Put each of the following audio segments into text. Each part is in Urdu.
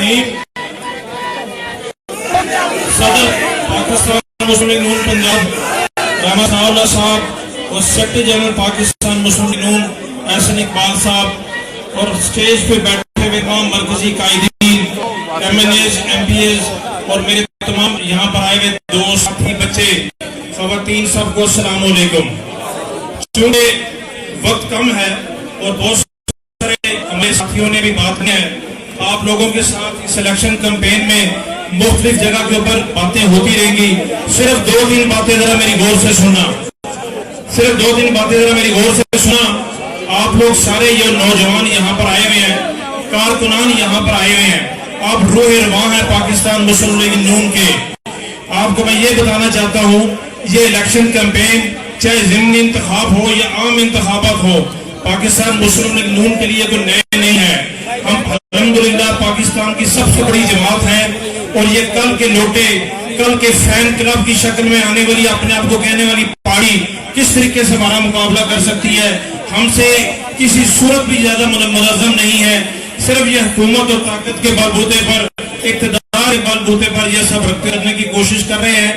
الرحیم. صدر پاکستان مسلم لیگ نون پنجاب رحمت اللہ صاحب اور سیکرٹری جنرل پاکستان مسلم لیگ نون احسن اقبال صاحب اور اسٹیج پہ بیٹھے ہوئے تمام مرکزی قائدین، M N As, M P As اور میرے تمام یہاں پر آئے ہوئے دوست، ساتھی، بچے، خواتین، سب کو السلام علیکم. چونکہ وقت کم ہے اور بہت سارے ہمارے ساتھیوں نے بھی بات کی ہے، آپ لوگوں کے ساتھ اس الیکشن کمپین میں مختلف جگہ کے اوپر باتیں ہوتی رہیں گی. صرف 2-3 باتیں ذرا میری غور سے سننا، صرف 2-3 باتیں ذرا میری غور سے سننا. آپ لوگ سارے یہ نوجوان یہاں پر آئے ہوئے ہیں، کارکنان یہاں پر آئے ہوئے ہیں، آپ روح رواں ہیں پاکستان مسلم لیگ نون کے. آپ کو میں یہ بتانا چاہتا ہوں، یہ الیکشن کمپین چاہے ضمنی انتخاب ہو یا عام انتخابات ہو، پاکستان مسلم لیگ نون کے لیے کوئی نئے نہیں ہے. ہم الحمدللہ پاکستان کی سب سے بڑی جماعت ہیں اور یہ کل کے لوٹے، کل کے فین کلب کی شکل میں آنے والی، اپنے آپ کو کہنے والی پارٹی کس طریقے سے ہمارا مقابلہ کر سکتی ہے، ہم سے کسی صورت بھی زیادہ منظم نہیں ہے. صرف یہ حکومت اور طاقت کے بل بوتے پر، اقتدار کے بل بوتے پر یہ سب رکھتے رکھنے کی کوشش کر رہے ہیں.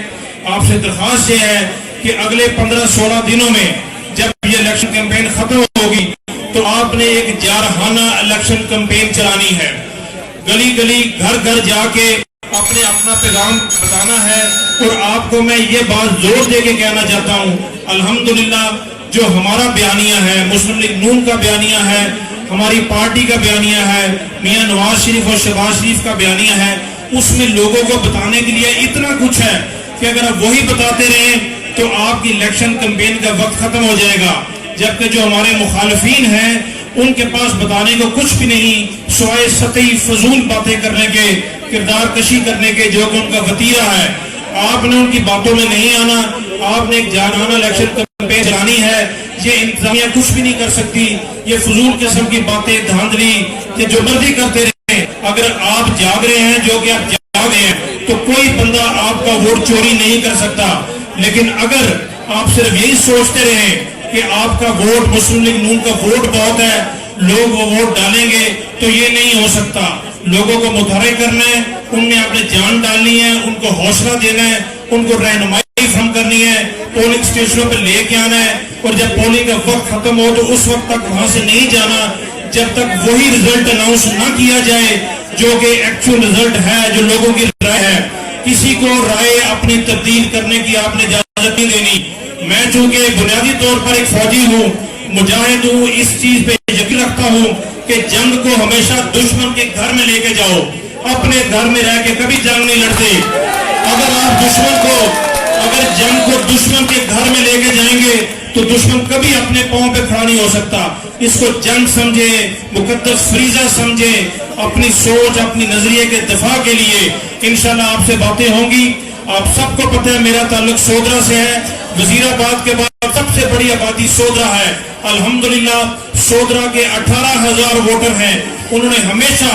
آپ سے درخواست یہ ہے کہ اگلے 15-16 دنوں میں جب یہ الیکشن کیمپین ختم ہوگی تو آپ نے ایک جارحانہ الیکشن کیمپین چلانی ہے. گلی گلی، گھر گھر جا کے اپنا پیغام بتانا ہے. اور آپ کو میں یہ بات زور دے کے کہنا چاہتا ہوں، الحمدللہ جو ہمارا بیانیہ ہے، مسلم لیگ نون کا بیانیہ ہے، ہماری پارٹی کا بیانیہ ہے، میاں نواز شریف اور شہباز شریف کا بیانیہ ہے، اس میں لوگوں کو بتانے کے لیے اتنا کچھ ہے کہ اگر آپ وہی بتاتے رہیں تو آپ کی الیکشن کیمپین کا وقت ختم ہو جائے گا. جبکہ جو ہمارے مخالفین ہیں ان کے پاس بتانے کو کچھ بھی نہیں سوائے سطحی فضول باتیں کرنے کے، کردار کشی کرنے کے، جو کہ ان کا وتیرہ ہے. آپ نے ان کی باتوں میں نہیں آنا، آپ نے ایک جارحانہ الیکشن کیمپین چلانی ہے. یہ انتظامیہ کچھ بھی نہیں کر سکتی، یہ فضول قسم کی باتیں، دھاندلی، یہ جو مرضی کرتے رہیں. اگر آپ جاگ رہے ہیں، جو کہ آپ جاگ رہے ہیں، تو کوئی بندہ آپ کا ووٹ چوری نہیں کر سکتا. لیکن اگر آپ صرف یہی سوچتے رہیں کہ آپ کا ووٹ، مسلم لیگ نون کا ووٹ بہت ہے، لوگ وہ ووٹ ڈالیں گے، تو یہ نہیں ہو سکتا. لوگوں کو متحرک کرنا ہے، ان میں آپ نے جان ڈالنی ہے، ان کو حوصلہ دینا ہے، ان کو رہنمائی فراہم کرنی ہے، پولنگ اسٹیشنوں پہ لے کے آنا ہے. اور جب پولنگ کا وقت ختم ہو تو اس وقت تک وہاں سے نہیں جانا جب تک وہی رزلٹ اناؤنس نہ کیا جائے جو کہ ایکچوئل رزلٹ ہے، جو لوگوں کی رائے ہے. کسی کو رائے اپنی تبدیل کرنے کی آپ نے اجازت نہیں دینی. میں چونکہ بنیادی طور پر ایک فوجی ہوں، مجاہد ہوں، اس چیز پہ یقین رکھتا ہوں کہ جنگ کو ہمیشہ دشمن کے گھر میں لے کے جاؤ. اپنے گھر میں رہ کے کبھی جنگ نہیں لڑتے. اگر آپ اگر جنگ کو دشمن کے گھر میں لے کے جائیں گے تو دشمن کبھی اپنے پاؤں پہ کھڑا نہیں ہو سکتا. اس کو جنگ سمجھے، مقدس فریضہ سمجھے، اپنی سوچ، اپنی نظریے کے دفاع کے لیے انشاءاللہ آپ سے باتیں ہوں گی. آپ سب کو پتہ ہے میرا تعلق سودرا سے ہے. وزیر آباد کے بعد سب سے بڑی آبادی سودرا ہے. الحمدللہ سودرا کے 18,000 ووٹر ہیں. انہوں نے ہمیشہ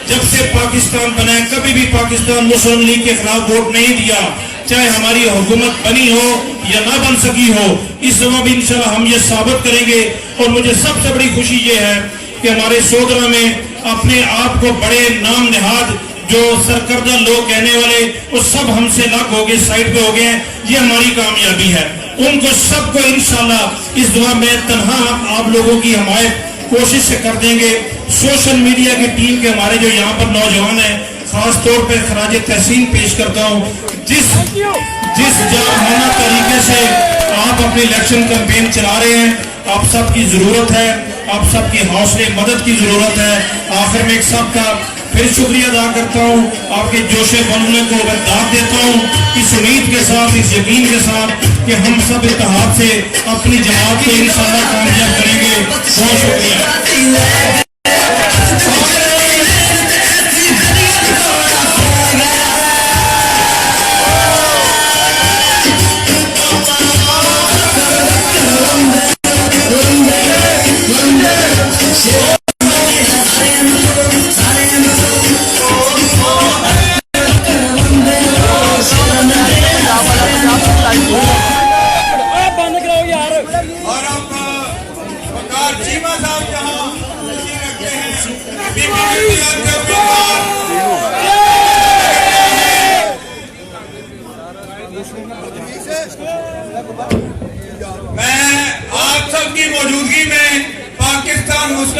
جب سے پاکستان بنا ہے کبھی بھی پاکستان مسلم لیگ کے خلاف ووٹ نہیں دیا، چاہے ہماری حکومت بنی ہو یا نہ بن سکی ہو. اس دفعہ بھی انشاءاللہ ہم یہ ثابت کریں گے. اور مجھے سب سے بڑی خوشی یہ ہے کہ ہمارے سودرا میں اپنے آپ کو بڑے نام نہاد جو سرکردہ لوگ کہنے والے وہ سب ہم سے الگ ہو گئے، سائڈ پہ ہو گئے ہیں. یہ ہماری کامیابی ہے. ان کو سب کو انشاءاللہ اس دعا میں تنہا آپ لوگوں کی حمایت کوشش سے کر دیں گے. سوشل میڈیا کی ٹیم کے ہمارے جو یہاں پر نوجوان ہیں، خاص طور پہ خراج تحسین پیش کرتا ہوں. جس جارحانہ طریقے سے آپ اپنی الیکشن کیمپین چلا رہے ہیں، آپ سب کی ضرورت ہے، آپ سب کی حوصلے مدد کی ضرورت ہے. آخر میں ایک سب کا پھر شکریہ ادا کرتا ہوں، آپ کے جوش بننے کو میں داد دیتا ہوں، اس امید کے ساتھ، اس یقین کے ساتھ کہ ہم سب اتحاد سے اپنی جماعت کو انشاءاللہ کامیاب کریں گے. بہت شکریہ.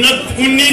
19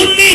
19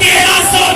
1300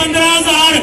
15,000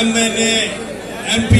MNA MP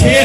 6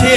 6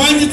5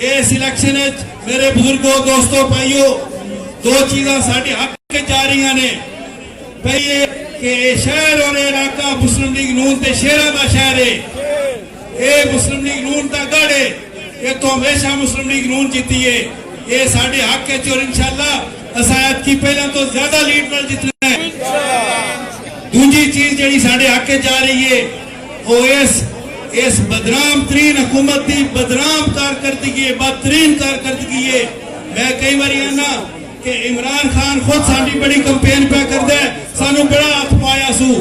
اس الیکشن میرے بزرگوں دوستوں بھائیوں دو چیزاں ساڈے حق کے جا رہی ہیں. پہلے کہ یہ شہر اور علاقہ مسلم لیگ نون تے شہراں دا شہر ہے. یہ مسلم لیگ نون دا گڑھ ہے. یہ تو ہمیشہ مسلم لیگ نون جیتی ہے. یہ ساڈے حق ہے اور انشاءاللہ اسایت کی پہلے تو زیادہ لیڈ نال جتنا ہے. دوسری چیز جڑی ساڈے حق کے جا رہی ہے وہ اس بدنام ترین حکومت دی بدنام کارکردگی ہے, بدترین کارکردگی ہے. میں کئی بار آنا کہ عمران خان خود ساری بڑی کمپین پہ کرتا ہے, سانو بڑا ہاتھ پایا سو,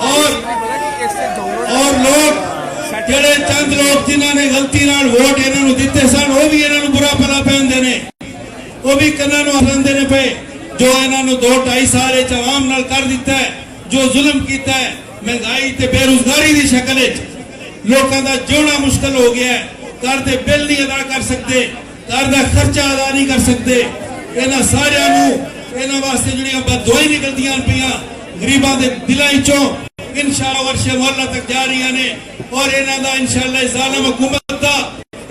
اور لوگ جڑے چند لوگ جنہوں نے غلطی نال ووٹ انہوں دیتے سن وہ بھی انہوں برا بھلا پہنتے ہیں, وہ بھی کناں نوں ہلاندے نے پے. جو انہوں 2-2.5 سال عوام نال کر دیتا ہے, جو ظلم کیتا ہے مہنگائی تے بے روزگاری دی شکل لوکاں دا جیونا مشکل ہو گیا ہے. گھر دے بل نہیں ادا کر سکتے, گھر دا خرچہ ادا نہیں کر سکتے. انہاں سارے انہاں واسطے جڑیاں بددعائیں نکلدیاں پیاں غریباں دے دلاں وچوں انشاءاللہ ورشے محلہ تک جا رہی ہیں. اور انہاں دا انشاءاللہ ظالم حکومت دا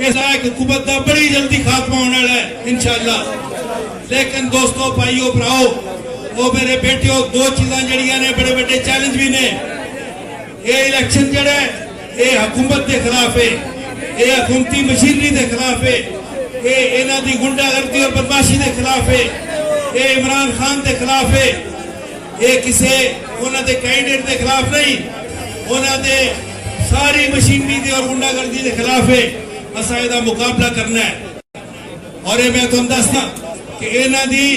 اس حکومت دا بڑی جلدی خاتمہ ہونے والا ہے انشاءاللہ. لیکن دوستو بھائیو بھراؤ وہ میرے بیٹیوں دو چیزاں جڑیاں نے بڑے بڑے چیلنج بھی نے. یہ الیکشن جڑا ہے یہ حکومت دے خلاف ہے, یہ حکومتی مشینری دے خلاف ہے, یہ انہاں دی گنڈا گردی اور بدماشی دے خلاف ہے, یہ عمران خان دے خلاف ہے, یہ کسے انہاں دے کینڈیڈیٹ دے خلاف نہیں, انہاں دے ساری مشینری دے اور گنڈا گردی دے خلاف ہے. اساں دا مقابلہ کرنا ہے. اور یہ میں تم دسنا کہ انہاں دی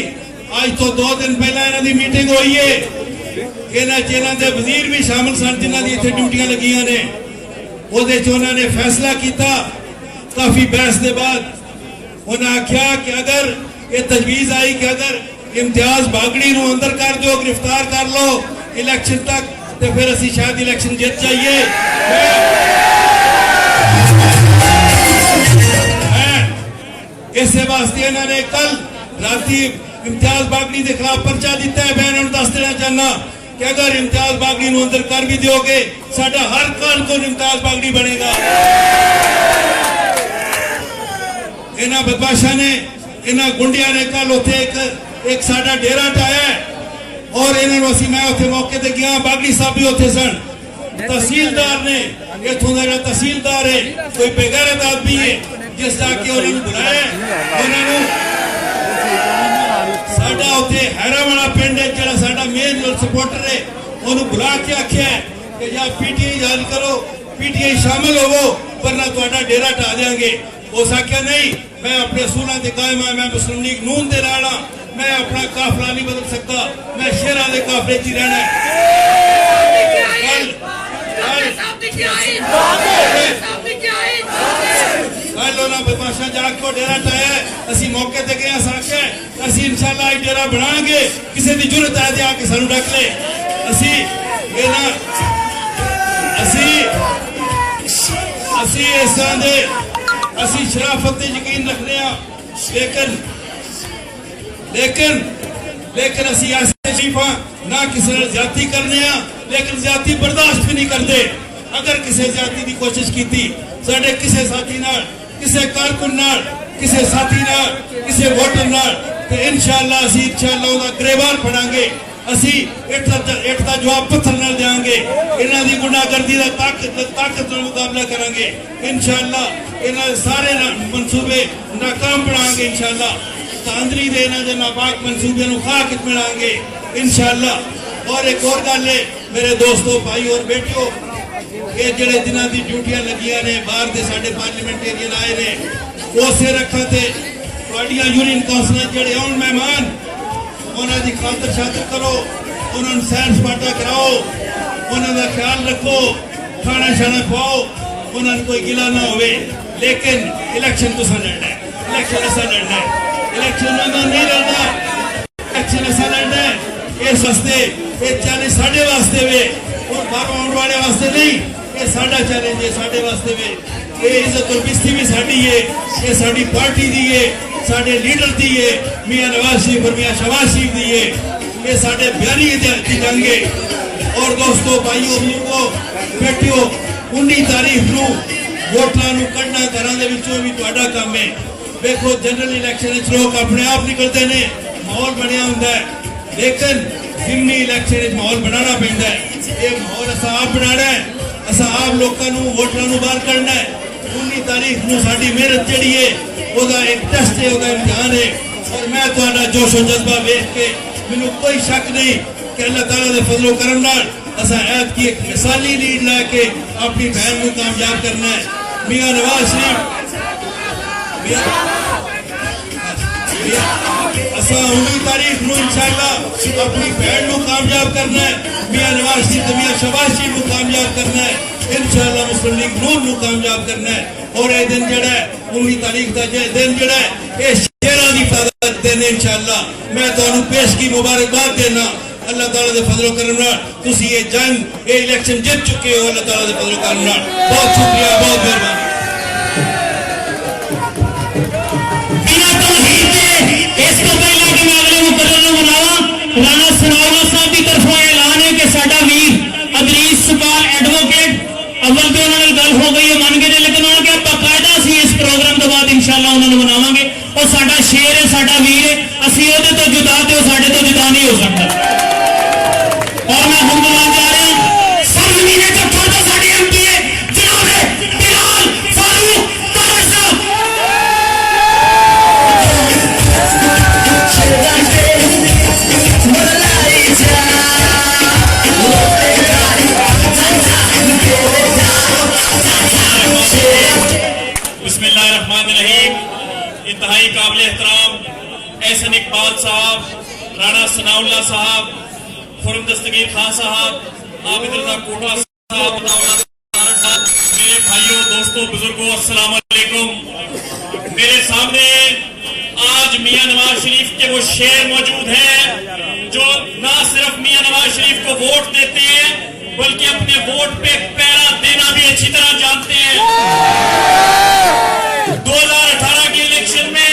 آج تو 2 دن پہلا انہاں دی میٹنگ ہوئی ہے. انہاں دے وزیر بھی شامل سن جنہاں دی اتنے ڈیوٹیاں لگیاں نے. وہ انہوں نے فیصلہ کیتا کافی بحث دے بعد. انہوں نے کہا کہ اگر یہ تجویز آئی کہ اگر امتیاز باگڑی نو اندر کر دو, گرفتار کر لو الیکشن تک, تو پھر اسی شاید الیکشن جیت جائیے. اسے واسطے انہوں نے کل راتی امتیاز باگڑی دے خلاف پرچہ دیتا ہے. میں انہوں دس دینا چاہنا کہ اگر امتیاز باگڑی نو اندر کر بھی دیو گے ساڈا ہر کارکن امتیاز باگڑی بنے گا. انہاں بدماشاں نے انہاں گنڈیاں نے کل اتنے ایک ساڈا ڈیرا ٹایا ہے اور انہوں نے میں اتنے موقع تے گیا, باگڑی صاحب بھی اتنے سن. تحصیلدار نے اتوں کا جڑا تحصیلدار ہے کوئی بے غیرت آدمی ہے جس جا کے انہوں نے بلایا, انہوں نے ساڈا اتنے حیرا والا پنڈ ہے جڑا ساڈا مین سپورٹر ہے انہوں بلا کے آخیا ہے کہ یا پی ٹی آئی حل کرو, پی ٹی آئی شامل ہوو ورنہ تہاڈا ڈیرا ٹا دیاں گے. اس آخیا نہیں میں اپنے اصولاں تے قائم ہاں, میں مسلم لیگ نون دے نال ہاں, میں اپنا قافلہ نہیں بدل سکتا, میں شہراں دے قافلے چ رہنا ہے. بدماشاں جا کے ڈیرا ٹایا ہے, اسی موقع تے گئے آخیا اسی انشاءاللہ ایک ڈیرا بنا گے, کسی دی جرت آئے دے آ کے سانو ڈک لے. اسی اس طرح دے اسی شرافت تے یقین رکھنے ہاں, لیکن اسی ایسے شریفاں نہ کسی نے زیادتی کرنے ہاں, لیکن زیادتی برداشت بھی نہیں کرتے. اگر کسی زیادتی دی کوشش کیتی ساڈے کسی ساتھی نال, کسی کارکن نال, کسی ساتھی نال, کسی ووٹر نال, تو انشاءاللہ اسی انشاءاللہ انہاں گریبان پھڑاں گے, اسی اٹھ دا جواب پتھر نال دیاں گے, انہاں دی گناہ گردی دا طاقت نال مقابلہ کریں گے انشاءاللہ. انہاں سارے منصوبے ناکام بنائیں گے انشاءاللہ. تاندری دے انہاں دے ناپاک منصوبے نو خاک ملائیں گے انشاءاللہ. اور ایک اور گل ہے میرے دوستو بھائی اور بیٹیوں, یہ جڑے جنہاں دی ڈیوٹیاں لگیاں نے باہر دے ساڈے پارلیمنٹیرین آئے نے, اسے رکھا تے تہاڈیاں یونین کونسل جڑے آن مہمان انہاں دی خاطر شاطر کرو, انہاں نوں سیر سپاٹا کراؤ, انہاں دا خیال رکھو, کھانا شانا کھواؤ, انہاں نوں کوئی گلا نہ ہوئے. لیکن الیکشن تساں لڑنا ہے, الیکشن اساں لڑنا ہے, الیکشن انہاں نہیں لڑنا, الیکشن اساں لڑنا ہے. اس واسطے یہ چیلنج ساڈے واسطے وے اور باہر آنے والے واسطے نہیں, یہ ساڈا چیلنج ہے ساڈے واسطے وے. یہ عزت اور بستی بھی ساڈی ہے, یہ ساڈی پارٹی دی ہے, ساڈے لیڈر دی ہے, میاں نواز شریف اور میاں شہباز شریف دی ہے, یہ ساڈے بیانی دی جنگ ہے. اور دوستو بھائیو بزرگو بیٹیو 19 تاریخ نو ਵੋਟਾਂ ਨੂੰ ਕੱਢਣਾ ਘਰਾਂ ਦੇ ਵਿੱਚੋਂ ਵੀ ਤੁਹਾਡਾ ਕੰਮ ਹੈ। ਵੇਖੋ ਜਨਰਲ ਇਲੈਕਸ਼ਨ ਵਿੱਚ ਲੋਕ ਆਪਣੇ ਆਪ ਨਿਕਲਦੇ ਨੇ, ਮਾਹੌਲ ਬਣਿਆ ਹੁੰਦਾ ਹੈ, ਲੇਕਿਨ ਜ਼ਿਮਨੀ ਇਲੈਕਸ਼ਨ ਵਿੱਚ ਮਾਹੌਲ ਬਣਾਉਣਾ ਪੈਂਦਾ ਹੈ। ਇਹ ਮਾਹੌਲ ਅਸਾਂ ਆਪ ਬਣਾਉਣਾ ਹੈ, ਅਸਾਂ ਆਪ ਲੋਕਾਂ ਨੂੰ ਵੋਟਰਾਂ ਨੂੰ ਬਾਹਰ ਕੱਢਣਾ ਹੈ। 19 ਤਾਰੀਖ ਨੂੰ ਸਾਡੀ ਮਿਹਨਤ ਜਿਹੜੀ ਹੈ ਉਹਦਾ ਇੱਕ ਟੈਸਟ ਹੈ, ਉਹਦਾ ਇਮਤਿਹਾਨ ਹੈ। ਔਰ ਮੈਂ ਤੁਹਾਡਾ ਜੋਸ਼ و ਜਜ਼ਬਾ ਵੇਖ ਕੇ ਮੈਨੂੰ ਕੋਈ ਸ਼ੱਕ ਨਹੀਂ ਕਿ ਅੱਲਾਹ ਤਾਲਾ ਦੇ ਫਜ਼ਲ ਕਰਮ ਨਾਲ ਅਸਾਂ ਐਤ ਕੀ ਇੱਕ ਮਿਸਾਲੀ ਲੀਡ ਲੈ ਕੇ ਆਪਣੀ ਬਹਿਨ ਨੂੰ ਕਾਮਯਾਬ ਕਰਨਾ ਹੈ। میاں نواز شریف اساں 19 تاریخ نو انشاءاللہ اپنی بہن نو کامیاب کرنا ہے، میاں نواز شریف تے میاں شہباز شریف نو کامیاب کرنا ہے، انشاءاللہ مسلم لیگ نون نو کامیاب کرنا ہے۔ اور یہ دن جڑا ہے 19 تاریخ دا دن جڑا ہے یہ شیراں دی تعداد دن انشاءاللہ میں تانوں پیش کی مبارکباد دینا۔ اللہ تعالیٰ دے فضل و کرم نال تسی یہ جنگ یہ الیکشن جیت چکے ہو، اللہ تعالیٰ دے فضل و کرم نال بہت شکریہ، بہت مہربانی۔ بنا توحید دے اس کو پہلا کہ میں اگلے مقرر نو بلاواں، رانا ثناءاللہ صاحب دی طرفوں اعلان ہے کہ ساڈا ویر ادریس سکال ایڈوکیٹ اول تو انہوں نے گل ہو گئی ہے من گئے، لیکن انہوں نے کہا باقاعدہ اسی اس پروگرام تو بعد انشاءاللہ انہوں نے بناواں گے۔ اور ساڈا شیر ہے، ساڈا ویر ہے، اسی اودے تو جدا تے او ساڈے تو جدا نہیں ہو سکتا۔ اور میں ہم بلان جا رہا ہوں سرزمین جفر تو ساڈے ایم پی ہے جناب بلال فاروق طاہر صاحب۔ بسم اللہ الرحمن الرحیم۔ انتہائی قابل احترام احسن اقبال صاحب، رانا ثناءاللہ صاحب، خرم دستگیر خان صاحب، عابد رضا کوٹا صاحب، میرے بھائیوں دوستوں بزرگوں السلام علیکم۔ میرے سامنے آج میاں نواز شریف کے وہ شیر موجود ہیں جو نہ صرف میاں نواز شریف کو ووٹ دیتے ہیں بلکہ اپنے ووٹ پہ پیرا دینا بھی اچھی طرح جانتے ہیں۔ 2018 کے الیکشن میں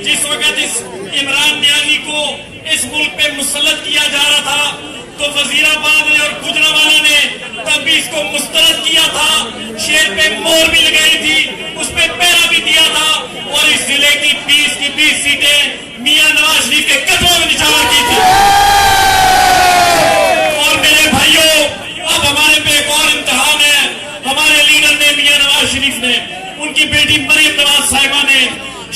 جس وقت اس عمران نیازی کو اس ملک پہ مسلط کیا جا رہا تھا تو وزیرآباد نے اور گجرانوالہ نے تب بھی اس کو مسترد کیا تھا، شیر پہ مور بھی لگائی تھی، اس پہ پیرا بھی دیا تھا، اور اس ضلع کی 20 کی 20 سیٹیں میاں نواز شریف کے قدموں میں نشان کی تھی۔ اور میرے بھائیوں اب ہمارے پہ ایک اور امتحان ہے۔ ہمارے لیڈر نے میاں نواز شریف نے، ان کی بیٹی مریم نواز صاحبہ نے،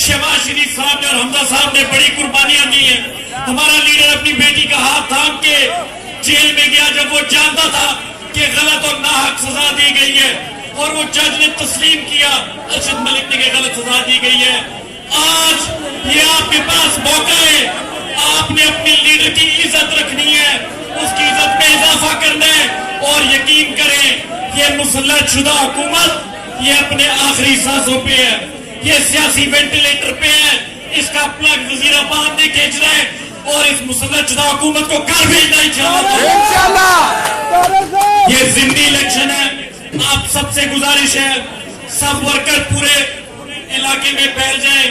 شہباز شریف صاحب نے اور حمزہ صاحب نے بڑی قربانیاں دی ہیں۔ ہمارا لیڈر اپنی بیٹی کا ہاتھ تھام کے جیل میں گیا جب وہ جانتا تھا کہ غلط اور ناحق سزا دی گئی ہے، اور وہ جج نے تسلیم کیا، ارشد ملک نے کہ غلط سزا دی گئی ہے۔ آج یہ آپ کے پاس موقع ہے، آپ نے اپنی لیڈر کی عزت رکھنی ہے، اس کی عزت میں اضافہ کرنا ہے، اور یقین کریں یہ مسلط شدہ حکومت یہ اپنے آخری سانسوں پہ ہے، یہ سیاسی وینٹیلیٹر پہ ہے، اس کا پلگ وزیرآباد نے کھینچنا ہے اور اس مسلط شدہ حکومت کو گھر بھیجنا انشاءاللہ۔ یہ ضمنی الیکشن ہے، آپ سب سے گزارش ہے سب ورکر پورے علاقے میں پھیل جائیں،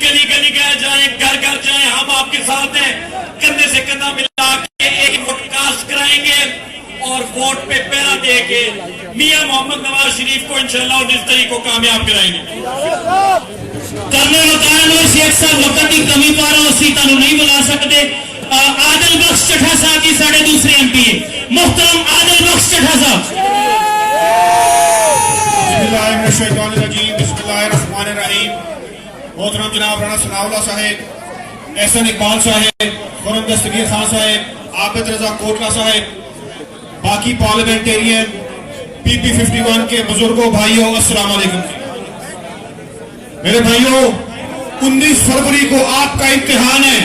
گلی گلی گئے جائیں، گھر گھر جائیں، ہم آپ کے ساتھ ہیں، کندھے سے کندھا ملا کے ایک ووٹ کاسٹ کرائیں گے اور ووٹ پہ پیرا دے کے میاں محمد نواز شریف کو انشاءاللہ 19 تاریخ کو کامیاب کرائیں گے۔ کرنے مکان اور شیخ صاحب وقت کی کمی پا رہا اسی تانوں نہیں بلا سکتے۔ عادل بخش چٹھا صاحب کی ساڑھے دوسرے ایم پی ہے، محترم عادل بخش چٹھا صاحب۔ بسم اللہ الشیطان الرجیم، بسم اللہ الرحمن الرحیم۔ محترم جناب رانا ثناءاللہ صاحب، احسن اقبال صاحب، خرم دستگیر خان صاحب، عابد رضا کوٹلا صاحب، باقی پارلیمنٹیرین، پی پی 51 کے بزرگوں بھائیوں السلام علیکم۔ میرے بھائیوں 19 فروری کو آپ کا امتحان ہے۔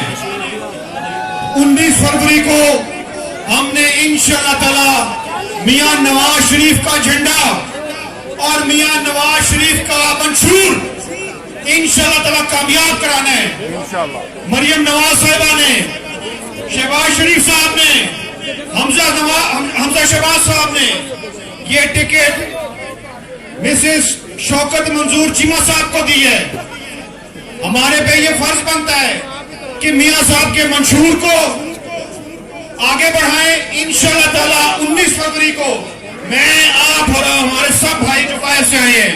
19 فروری کو ہم نے انشاءاللہ تعالی میاں نواز شریف کا جھنڈا اور میاں نواز شریف کا منشور انشاءاللہ تعالی کامیاب کرانا ہے۔ مریم نواز صاحبہ نے، شہباز شریف صاحب نے، حمزہ شہباز صاحب نے یہ ٹکٹ مسز شوکت منظور چیمہ صاحب کو دی ہے۔ ہمارے پہ یہ فرض بنتا ہے کہ میاں صاحب کے منشور کو آگے بڑھائیں۔ انشاءاللہ تعالی 19 فروری کو میں آپ اور ہمارے سب بھائی جو باہر سے آئے ہیں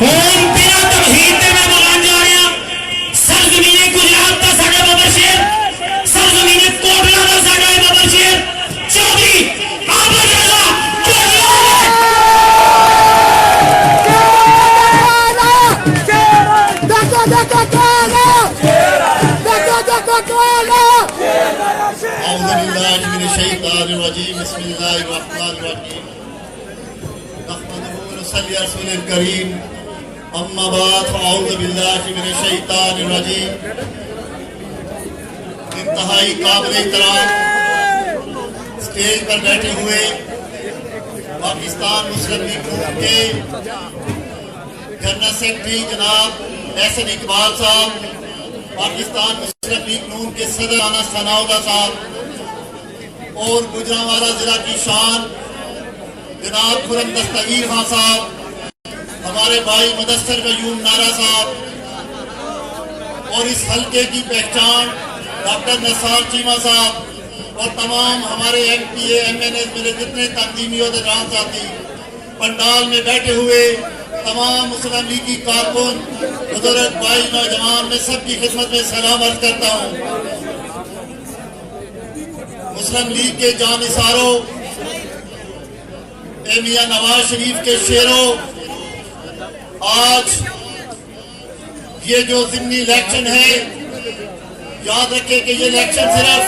ਹੁਣ ਬਿਨਾਂ ਤਮਹੀਦ ਦੇ ਮੈਂ ਬੁਲਾਉਣ ਜਾ ਰਿਹਾ ਸਰਜ਼ਮੀਨੇ ਗੁਜਰਾਤ ਦਾ ਸਾਡਾ ਬਾਬਰ ਸ਼ੇਰ, ਸਰਜ਼ਮੀਨੇ ਕੋਟਲਾ ਦਾ ਸਾਡਾ ਇਹ ਬਾਬਰ ਸ਼ੇਰ ਚੌਧਰੀ ਆਬਦ ਰਜ਼ਾ أعوذ بالله من الشيطان الرجيم بسم الله الرحمن الرحيم نحمده ونصلي على رسوله الكريم أما بعد فأعوذ بالله من الشيطان الرجيم انتہائی قابل احترام اسٹیج پر بیٹھے ہوئے پاکستان مسلم لیگ نون کے جنرل سیکرٹری جناب احسن اقبال صاحب، پاکستان مسلم لیگ نون کے صدر رانا ثناء اللہ صاحب اور گوجرانوالا ضلع کی شان جناب خرم دستگیر خان صاحب، ہمارے بھائی مدثر قیوم نارا صاحب اور اس حلقے کی پہچان ڈاکٹر نثار چیمہ صاحب اور تمام ہمارے M P A M N A میرے جتنے تنظیمی عہدیدار ساتھی، پنڈال میں بیٹھے ہوئے تمام مسلم لیگ کی کارکن بزرگ بھائی نوجوان، میں سب کی خدمت میں سلام عرض کرتا ہوں۔ مسلم لیگ کے جانثاروں، اے میاں نواز شریف کے شیروں، آج یہ جو ضمنی الیکشن ہے، یاد رکھیں کہ یہ الیکشن صرف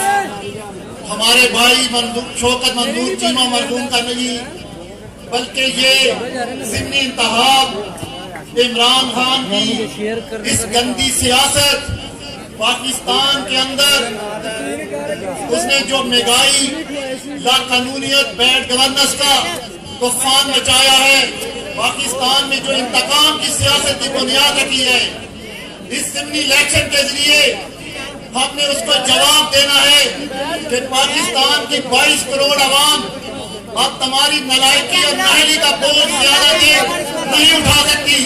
ہمارے بھائی شوکت منظور چیمہ مرحوم کا نہیں، بلکہ یہ ضمنی انتخاب عمران خان کی اس گندی سیاست پاکستان کے اندر اس نے جو مہنگائی، لا قانونیت، بیڈ گورننس کا طوفان مچایا ہے، پاکستان میں جو انتقام کی سیاست کی بنیاد رکھی ہے، اس ضمنی الیکشن کے ذریعے ہم نے اس کو جواب دینا ہے کہ پاکستان کی 22 کروڑ عوام اب تمہاری نالائکی اور نااہلی کا بوجھ زیادہ دیر نہیں اٹھا سکتی۔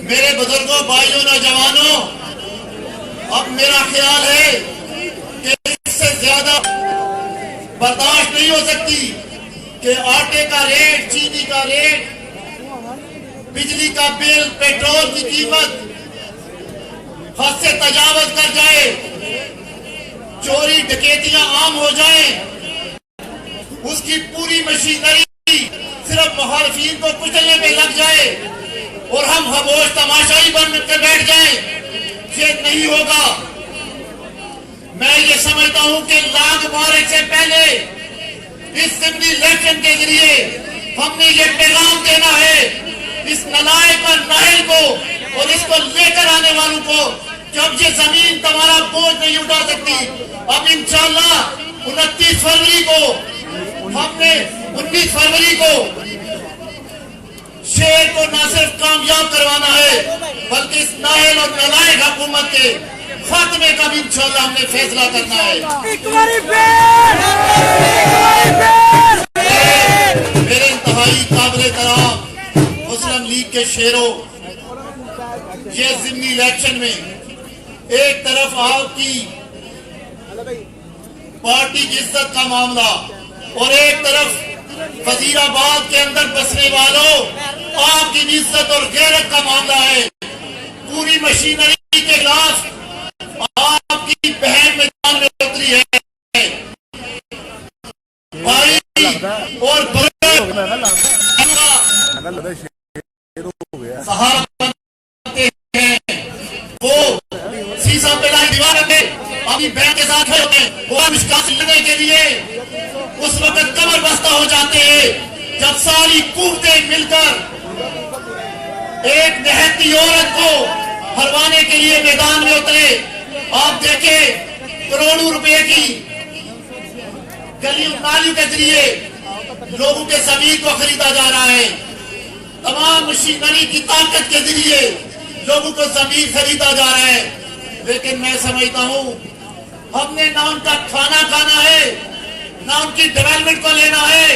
میرے بزرگوں، بھائیوں، نوجوانوں، اب میرا خیال ہے کہ اس سے زیادہ برداشت نہیں ہو سکتی کہ آٹے کا ریٹ، چینی کا ریٹ، بجلی کا بل، پیٹرول کی قیمت حد سے تجاوز کر جائے، چوری ڈکیتیاں عام ہو جائیں، اس کی پوری مشینری صرف مخالفین کو کچلنے پہ لگ جائے اور ہم خاموش تماشائی بن کے بیٹھ جائیں، یہ نہیں ہوگا۔ میں یہ سمجھتا ہوں کہ لانگ مارچ سے پہلے اس ضمنی الیکشن کے ذریعے ہم نے یہ پیغام دینا ہے اس نالائق اور نااہل کو اور اس کو لے کر آنے والوں کو کہ اب یہ زمین تمہارا بوجھ نہیں اٹھا سکتی۔ اب انشاءاللہ 29 فروری کو ہم نے 19 فروری کو شیر کو نہ صرف کامیاب کروانا ہے بلکہ اس نااہل اور نالائق حکومت کے خاتمے کا بھی انشاءاللہ ہم نے فیصلہ کرنا ہے۔ میرے انتہائی قابل احترام مسلم لیگ کے شیروں، یہ ضمنی الیکشن میں ایک طرف آپ کی پارٹی کی عزت کا معاملہ اور ایک طرف وزیر آباد کے اندر بسنے والوں آپ کی عزت اور غیرت کا معاملہ ہے۔ پوری مشینری کے خلاف آپ کی بہن میدان میں اتری ہے، بھائی اور بزرگ سہارا بنتے ہیں، وہ سیسا پہ لائی دیوار میں اپنی بہن کے ساتھ کھڑے ہوتے ہیں، وہ مشکل لینے کے لیے اس وقت کمر بستہ ہو جاتے ہیں جب ساری قوتیں مل کر ایک نہتی عورت کو ہروانے کے لیے میدان میں اترے۔ آپ دیکھیں کروڑوں روپے کی گلیوں نالیوں کے ذریعے لوگوں کے زمین کو خریدا جا رہا ہے، تمام مشینری کی طاقت کے ذریعے لوگوں کو زمین خریدا جا رہا ہے، لیکن میں سمجھتا ہوں ہم نے نہ ان کا کھانا کھانا ہے، نہ ان کی ڈیولپمنٹ کو لینا ہے،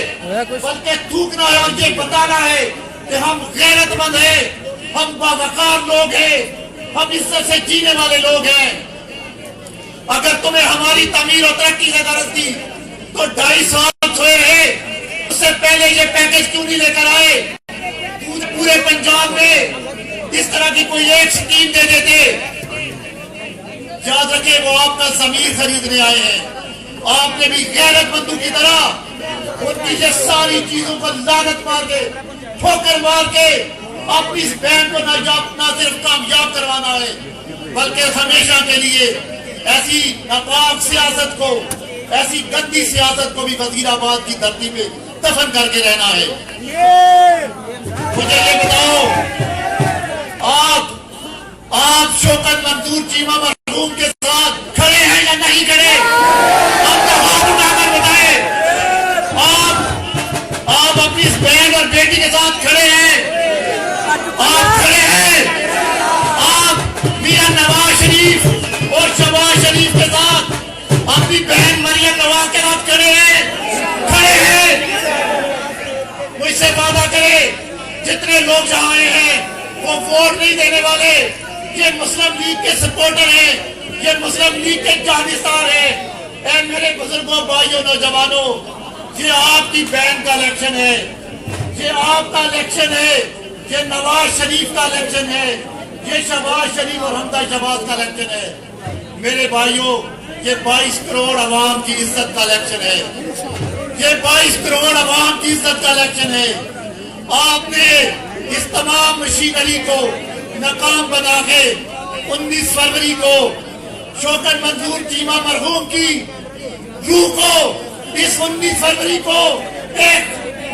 بلکہ تھوکنا ہے اور یہ بتانا ہے کہ ہم غیرت مند ہیں، ہم باوقار لوگ ہیں، ہم عزت سے جینے والے لوگ ہیں۔ اگر تمہیں ہماری تعمیر اور ترقی سے غرض تھی تو 2.5 سال سوئے رہے، اس سے پہلے یہ پیکج کیوں نہیں لے کر آئے؟ پورے پنجاب میں اس طرح کی کوئی ایک اسکیم دے دیتے۔ یاد رکھیں وہ آپ کا ضمیر خریدنے آئے ہیں، آپ نے بھی غیرت مندوں کی طرح ان کی یہ ساری چیزوں کو لعنت مار کے ٹھوکر مار کے اپنی اس بہن کو نہ صرف کامیاب کروانا ہے بلکہ ہمیشہ کے لیے ایسی ناپاک سیاست کو، ایسی گندی سیاست کو بھی وزیر آباد کی دھرتی پہ دفن کر کے رہنا ہے۔ مجھے یہ بتاؤ، آپ شوکت منظور چیمہ مرحوم کے ساتھ کھڑے ہیں یا نہیں کھڑے؟ آپ کا ہاتھ اٹھا کر بتائیں۔ آپ اپنی اس بہن اور بیٹی کے ساتھ کھڑے ہیں؟ آپ کھڑے ہیں؟ آپ میاں نواز شریف اور شہباز شریف کے ساتھ اپنی بہن مریم نواز کے ساتھ کھڑے ہیں؟ کھڑے ہیں؟ مجھ سے وعدہ کرے جتنے لوگ یہاں آئے ہیں وہ ووٹ نہیں دینے والے، یہ مسلم لیگ کے سپورٹر ہیں، یہ مسلم لیگ کے جانشار ہیں۔ اے میرے بزرگوں، بھائیوں، نوجوانوں، یہ آپ کی بہن کا الیکشن ہے، یہ آپ کا الیکشن ہے، یہ نواز شریف کا الیکشن ہے، یہ شہباز شریف اور حمزہ شہباز کا الیکشن ہے۔ میرے بھائیوں، یہ 22 کروڑ عوام کی عزت کا الیکشن ہے، یہ 22 کروڑ عوام کی عزت کا الیکشن ہے۔ آپ نے اس تمام مشینری کو ناکام بنا کے 19 فروری کو شوکت منظور چیمہ مرحوم کی روح کو اس 19 فروری کو ایک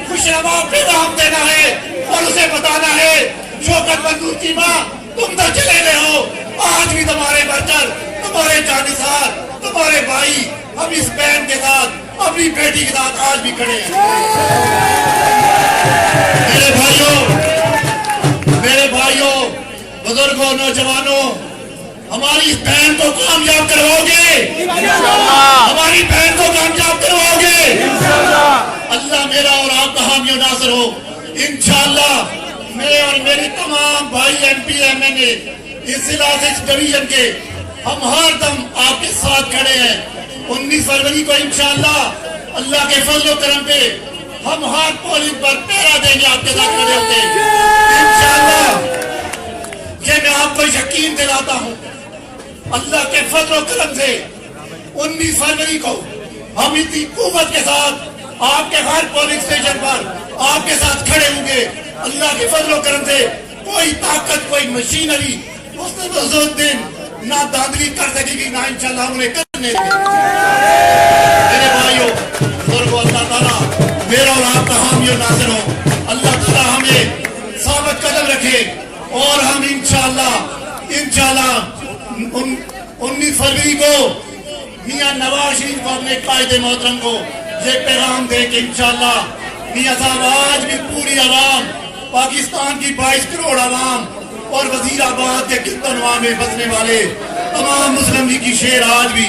خوشنما پیغام دینا ہے اور اسے بتانا ہے شوکت منظور چیمہ تم تو چلے گئے ہو، آج بھی تمہارے برچر، تمہارے جانثار، تمہارے بھائی ہم اس بہن کے ساتھ، اپنی بیٹی کے ساتھ آج بھی کھڑے ہیں۔ میرے بھائیوں، بزرگوں، نوجوانوں، ہماری اس بہن کو کامیاب کرواؤ گے؟ ہماری بہن کو کامیاب کرواؤ گے؟ اللہ میرا اور آپ کا حامی و ناصر ہو انشاءاللہ۔ میں اور میری تمام بھائی ایم پی ایم این اے اس ضلع 6 ڈویژن کے ہم ہر دم آپ کے ساتھ کھڑے ہیں۔ 19 فروری کو انشاءاللہ اللہ کے فضل و کرم پہ ہم ہر پولنگ پر پہرا دیں گے، آپ کے ساتھ کھڑے ہوتے ہیں انشاءاللہ۔ یہ میں آپ کو یقین دلاتا ہوں، اللہ کے فضل و کرم سے 19 فروری کو ہم اتنی قوت کے ساتھ آپ کے ہر پولنگ اسٹیشن پر آپ کے ساتھ کھڑے ہوں گے۔ اللہ کے فضل و کرم سے کوئی طاقت، کوئی مشینری اس دن نہ دھاندلی کر سکے گی، نہ انشاءاللہ ہم انہیں کرنے دیں گے۔ میرے بھائیوں، بزرگوں، اللہ تعالیٰ میرا اور آپ کا حامی و ناصر ہو۔ اللہ تعالیٰ ہمیں ثابت قدم رکھے اور ہم انشاءاللہ 19 فروری کو میاں نواز شریف کو، اپنے قائد محترم کو یہ پیغام دے کہ انشاءاللہ میاں صاحب آج بھی پوری عوام، پاکستان کی 22 کروڑ عوام اور وزیر آباد کے کتنوا میں بسنے والے تمام مسلم لیگ کی شیر آج بھی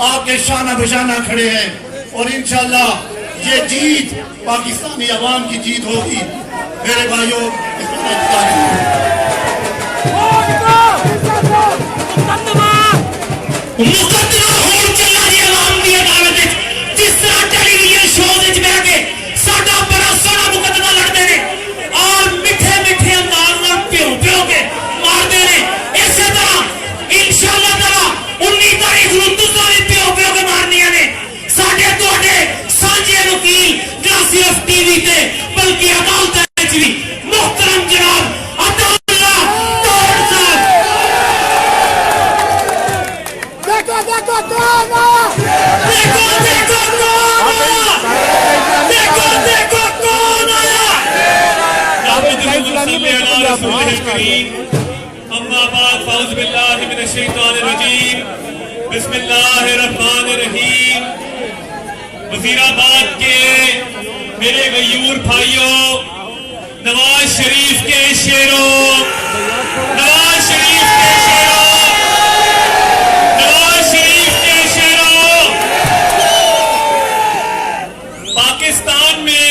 آپ کے شانہ بشانہ کھڑے ہیں، اور انشاءاللہ یہ جیت پاکستانی عوام کی جیت ہوگی۔ میرے بھائیوں، اس کو مقدمہ ہون چلا دی عوام دی عدالت جس طرح ٹیلی ویژن شوز بہ کے ساڈا بڑا سونا مقدمہ لڑتے ہیں اور میٹھے میٹھے انداز نال پیو پیو کے مارتے ہیں، اسی طرح انشاءاللہ تعالی 19 تاریخ نو تساں بھی پیو پیو کے مارنیاں نے۔ ساڈے تواڈے سانجے وکیل نہ صرف ٹی وی تے بلکہ عدالت وچ بھی محترم جناب اما بعد فاعوذ باللہ من الشیطان الرجیم بسم اللہ الرحمن الرحیم۔ وزیر آباد کے میرے غیور بھائیوں، نواز شریف کے شیروں، نواز شریف کے شیروں، نواز شریف کے شیروں، پاکستان میں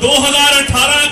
2018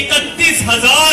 31,000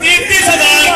33,000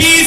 20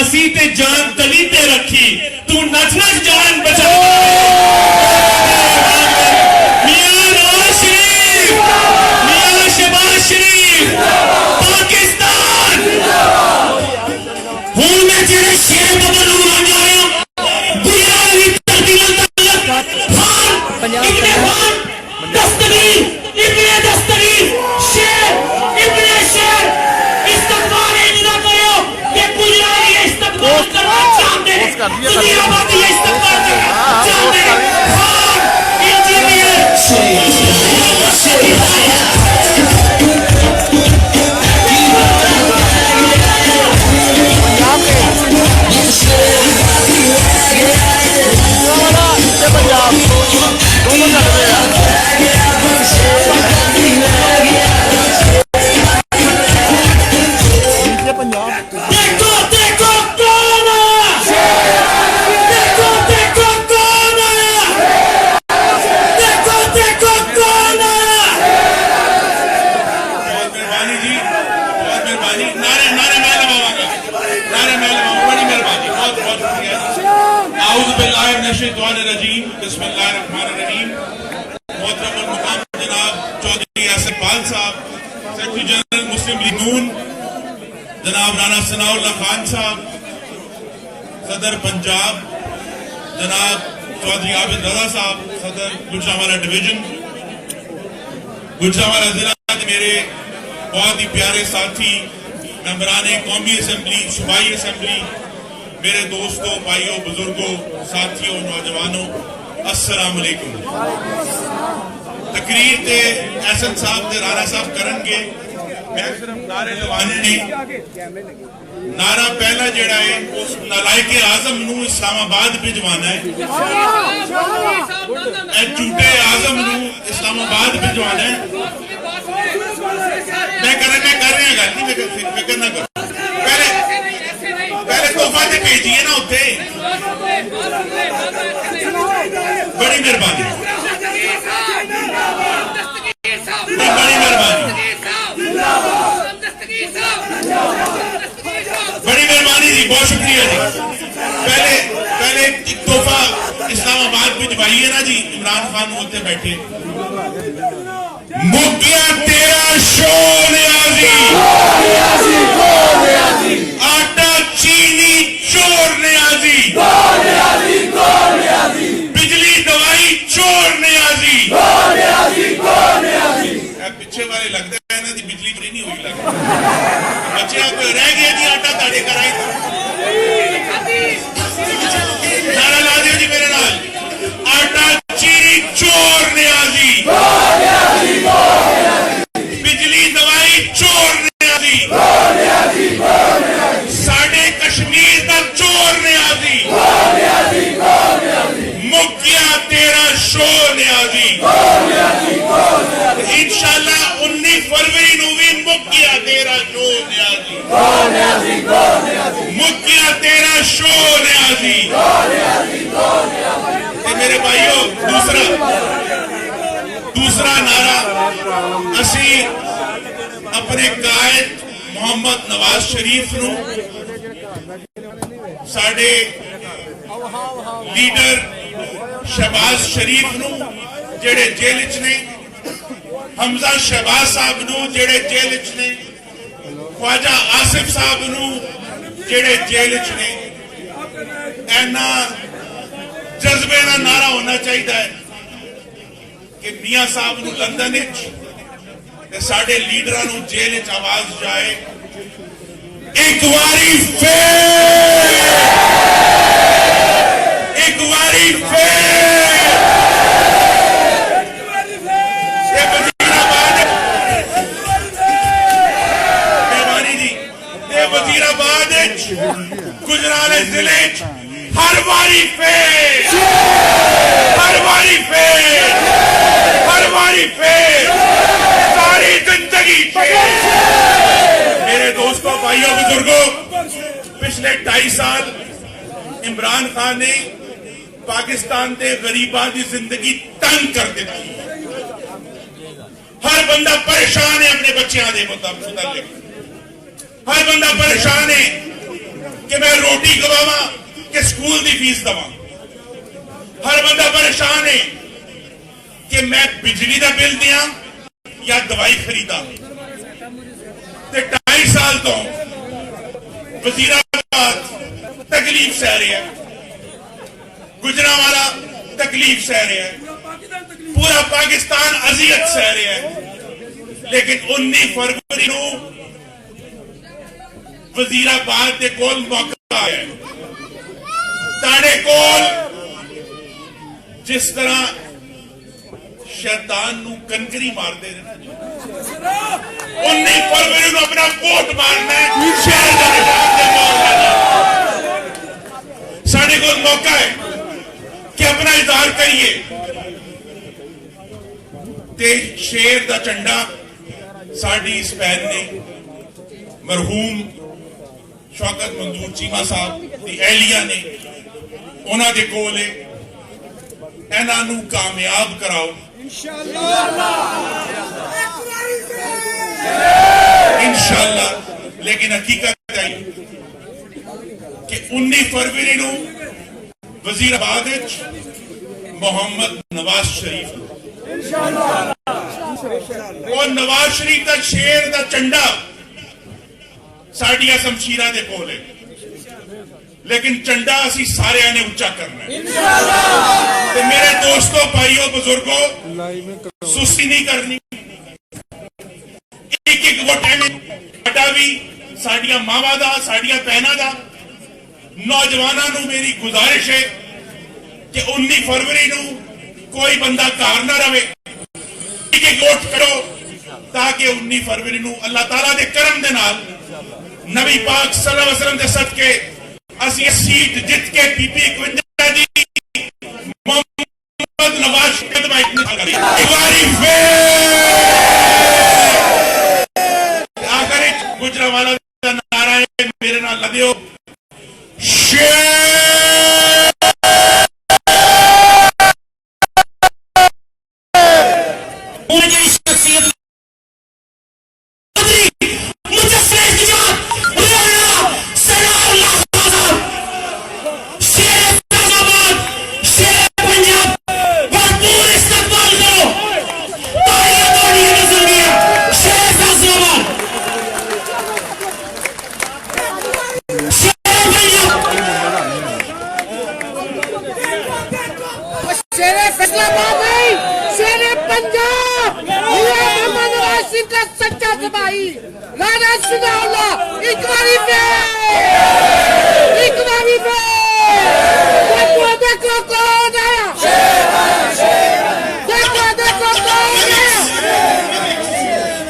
اسی تے جان تلی تے رکھی تو نچ نچ جان بچا میاں نواز شریف میاں شہباز شریف پاکستان ہوں میں جڑے شیر بابا نوں مان جا رہا ہوں دنیا دی دھرتی نال تعلق خان ابن خان دستگیر ابن دستگیر شیر ابن شیر استقبال نہ کرو کہ گجرالی استقبال کرنا چاہتے ہیں دنیا آبادی استقبال کرنا چاہتے ہیں خان انجینئر بسم اللہ الرحمن الرحیم. محترم المقام جناب چودھری یاسر اقبال صاحب سیکرٹری جنرل مسلم لیگ نون، جناب رانا ثناء اللہ خان صاحب صدر پنجاب، جناب چودھری عابد رضا صاحب صدر گجرانوالہ ڈویژن، گجرانوالہ ضلع کے میرے بہت ہی پیارے ساتھی ممبران قومی اسمبلی، صوبائی اسمبلی، میرے دوستوں، بھائیوں، بزرگوں، ساتھیوں، نوجوانوں، السلام علیکم. تقریر تے احسن صاحب تے رانا صاحب کرن گے. میں صرف نعرے لوانے نہیں. نعرہ پہلا جڑا ہے اس نالائق اعظم نو اسلام آباد بھجوانا ہے، اے جھوٹے اعظم نو اسلام آباد بھجوانا ہے. میں کر رہا گل نہیں، فکر نہ کرو. پہلے تحفہ تے بھیجیے نا اتنے. بڑی مہربانی، بڑی مہربانی، بڑی مہربانی جی، بہت شکریہ جی. پہلے ایک تحفہ اسلام آباد بھجوائیے نا جی. عمران خان ہوتے بیٹھے. مکیا تیرا شو نیازی، آٹا چینی چور نیازی، بجلی دوائی چور نیازی. پیچھے والے لگتا ہے نا جی بجلی چوری نہیں ہوئی لگتا. بچے آپ رہ گیا جی آٹا تاڑے کرائی. نعرہ لا دیا جی میرے نال. آٹا چینی چور نیازی، بجلی دوائی چور نیازی، ساڑھے کشمیر دا چور نیازی، مکیا تیرا شو نیازی. انشاءاللہ 19 فروری نو بھی مکیا تیرا شو نیازی، مکیا تیرا شو نیازی. میرے بھائیوں، دوسرا نعرہ اسی اپنے قائد محمد نواز شریف نو، ساڑھے لیڈر شہباز شریف نو جڑے جیل وچ نے، حمزہ شہباز صاحب نو جڑے جیل وچ نے، خواجہ آصف صاحب نو جڑے جیل وچ نے. اینا جذبے نہ نعرہ ہونا چاہیے کہ میاں صاحب نو لندن وچ تے ساڈے لیڈراں نو جیل وچ آواز جائے ایک واری پھر، ایک واری پھر. مہربانی جی، وزیر آباد گجرالے ضلع ہر واری پھر، ہر واری پھر، ہر واری پھر، ساری زندگی پھر. میرے دوستوں، بھائیوں، بزرگوں، پچھلے 2.5 سال عمران خان نے پاکستان دے غریباں دی زندگی تنگ کر دیتی. ہر بندہ پریشان ہے اپنے بچیاں دے متعلق، ہر بندہ پریشان ہے. کہ میں روٹی کماواں کہ سکول دی فیس دواں. ہر بندہ پریشان ہے کہ میں بجلی دا بل دیاں یا دوائی خریدا. تے 2.5 سال تو وزیرآباد تکلیف سہ رہے ہیں, گجرانوالا تکلیف سہ رہے ہیں, پورا پاکستان اذیت سہ رہے ہیں. لیکن 19 فروری نو وزیرآباد دے کول موقع ہے. تاڑے کول جس طرح شیطان نو کنکری مار دے رہے نا, 19 فروری نو اپنا ووٹ مارنا ہے, شہر دا نظام دے کول لانا. ساڑے کول موقع ہے کہ اپنا اظہار کریے. تے شیر دا چنڈا ساڑی اس پہن نے مرحوم شوکت منظور چیمہ صاحب دی اہلیہ نے انہاں دے کولے انہاں نو کامیاب کراؤ انشاءاللہ. لیکن حقیقت ہے کہ 19 فروری نو وزیر آباد محمد نواز شریف اور نواز شریف دا شیر دا چنڈا ساڑیاں شمشیراں دے کول ہے, لیکن چنڈا اسی سارے نے اونچا کرنا ہے. تے میرے دوستوں بھائیوں بزرگوں سستی نہیں کرنی. ایک ووٹاں بٹا بھی ساڑیاں ماواں دا ساڑیاں بہناں دا. نوجواناں نو میری گزارش ہے کہ 19 فروری نو کوئی بندہ کار نہ رہے, ایک ووٹ کرو تاکہ 19 فروری نو اللہ تعالیٰ دے کرم دے نال نبی پاک صلی اللہ علیہ وسلم دے صدقے اسی سیٹ جت کے پی پی 51 دی محمد نواز شریف میں ایواری آخر گجرانوالا دا نعرہ ہے میرے نال لگیو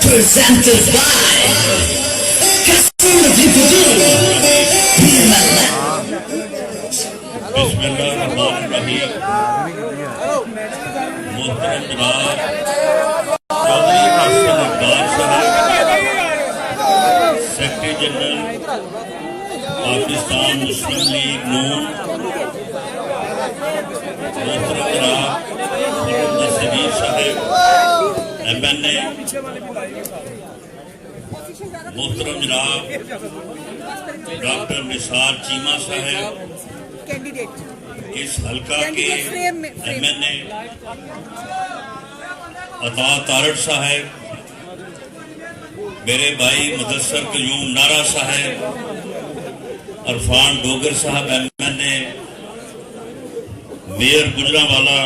presented by Kasura People. Bismillahirrahmanirrahim. Muhtaram Janaab Chaudhry Ahsan Iqbal Sahab, Secretary General Pakistan Muslim League Noon, Muhtaram Janaab Farruq Sabir Sahab MNA, Muhtaram Janaab Dr. Nisar Cheema Sahab اس حلقہ کے MNA, عطا تارڑ صاحب, میرے بھائی مدثر قیوم نارا صاحب, عرفان ڈوگر صاحب MNA, میئر گجرانوالا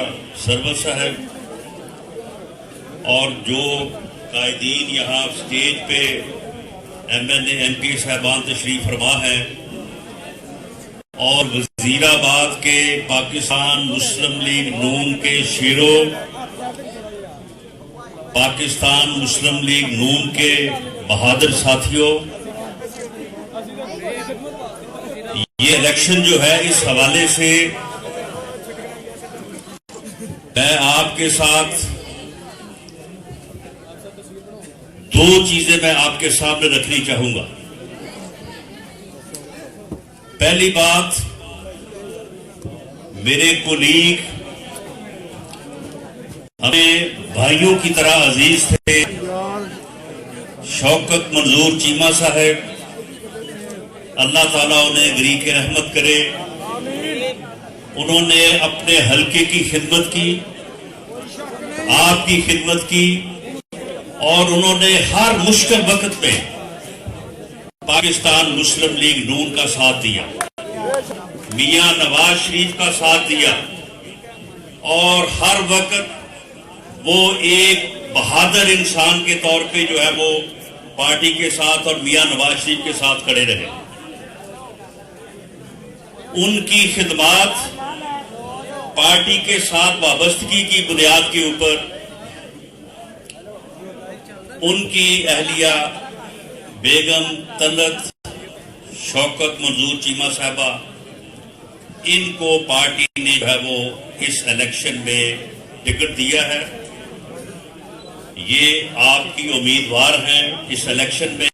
سرور صاحب, اور جو قائدین یہاں سٹیج پہ MNA MP صاحبان تشریف فرما ہیں, اور وزیر آباد کے پاکستان مسلم لیگ نون کے شیروں, پاکستان مسلم لیگ نون کے بہادر ساتھیوں, یہ الیکشن جو ہے اس حوالے سے میں آپ کے ساتھ دو چیزیں میں آپ کے سامنے رکھنی چاہوں گا. پہلی بات, میرے کولیگ ہمیں بھائیوں کی طرح عزیز تھے, شوکت منظور چیمہ صاحب, اللہ تعالیٰ انہیں غریق رحمت کرے. انہوں نے اپنے حلقے کی خدمت کی, آپ کی خدمت کی, اور انہوں نے ہر مشکل وقت میں پاکستان مسلم لیگ نون کا ساتھ دیا, میاں نواز شریف کا ساتھ دیا, اور ہر وقت وہ ایک بہادر انسان کے طور پہ جو ہے وہ پارٹی کے ساتھ اور میاں نواز شریف کے ساتھ کھڑے رہے. ان کی خدمات پارٹی کے ساتھ وابستگی کی بنیاد کے اوپر ان کی اہلیہ بیگم طلعت شوکت منظور چیمہ صاحبہ, ان کو پارٹی نے جو ہے وہ اس الیکشن میں ٹکٹ دیا ہے. یہ آپ کی امیدوار ہیں اس الیکشن میں.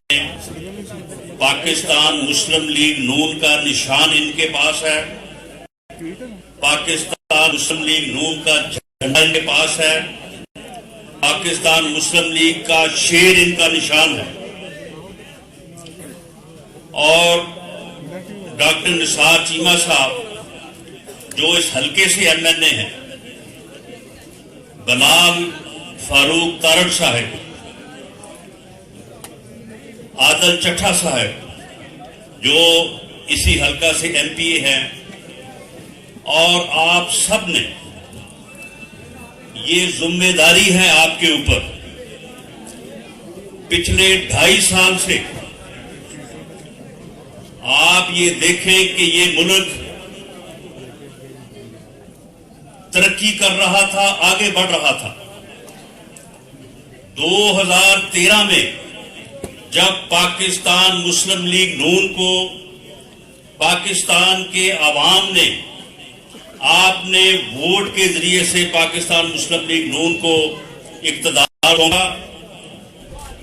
پاکستان مسلم لیگ نون کا نشان ان کے پاس ہے, پاکستان مسلم لیگ نون کا جھنڈا ان کے پاس ہے, پاکستان مسلم لیگ کا شیر ان کا نشان ہے. اور ڈاکٹر نثار چیمہ صاحب جو اس حلقے سے ایم این اے ہیں, بلال فاروق تارڑ صاحب, عادل چٹھا صاحب جو اسی حلقہ سے ایم پی اے ہیں, اور آپ سب نے یہ ذمہ داری ہے آپ کے اوپر. پچھلے 2.5 سال سے آپ یہ دیکھیں کہ یہ ملک ترقی کر رہا تھا, آگے بڑھ رہا تھا. 2013 میں جب پاکستان مسلم لیگ نون کو پاکستان کے عوام نے, آپ نے ووٹ کے ذریعے سے پاکستان مسلم لیگ نون کو اقتدار ہوگا,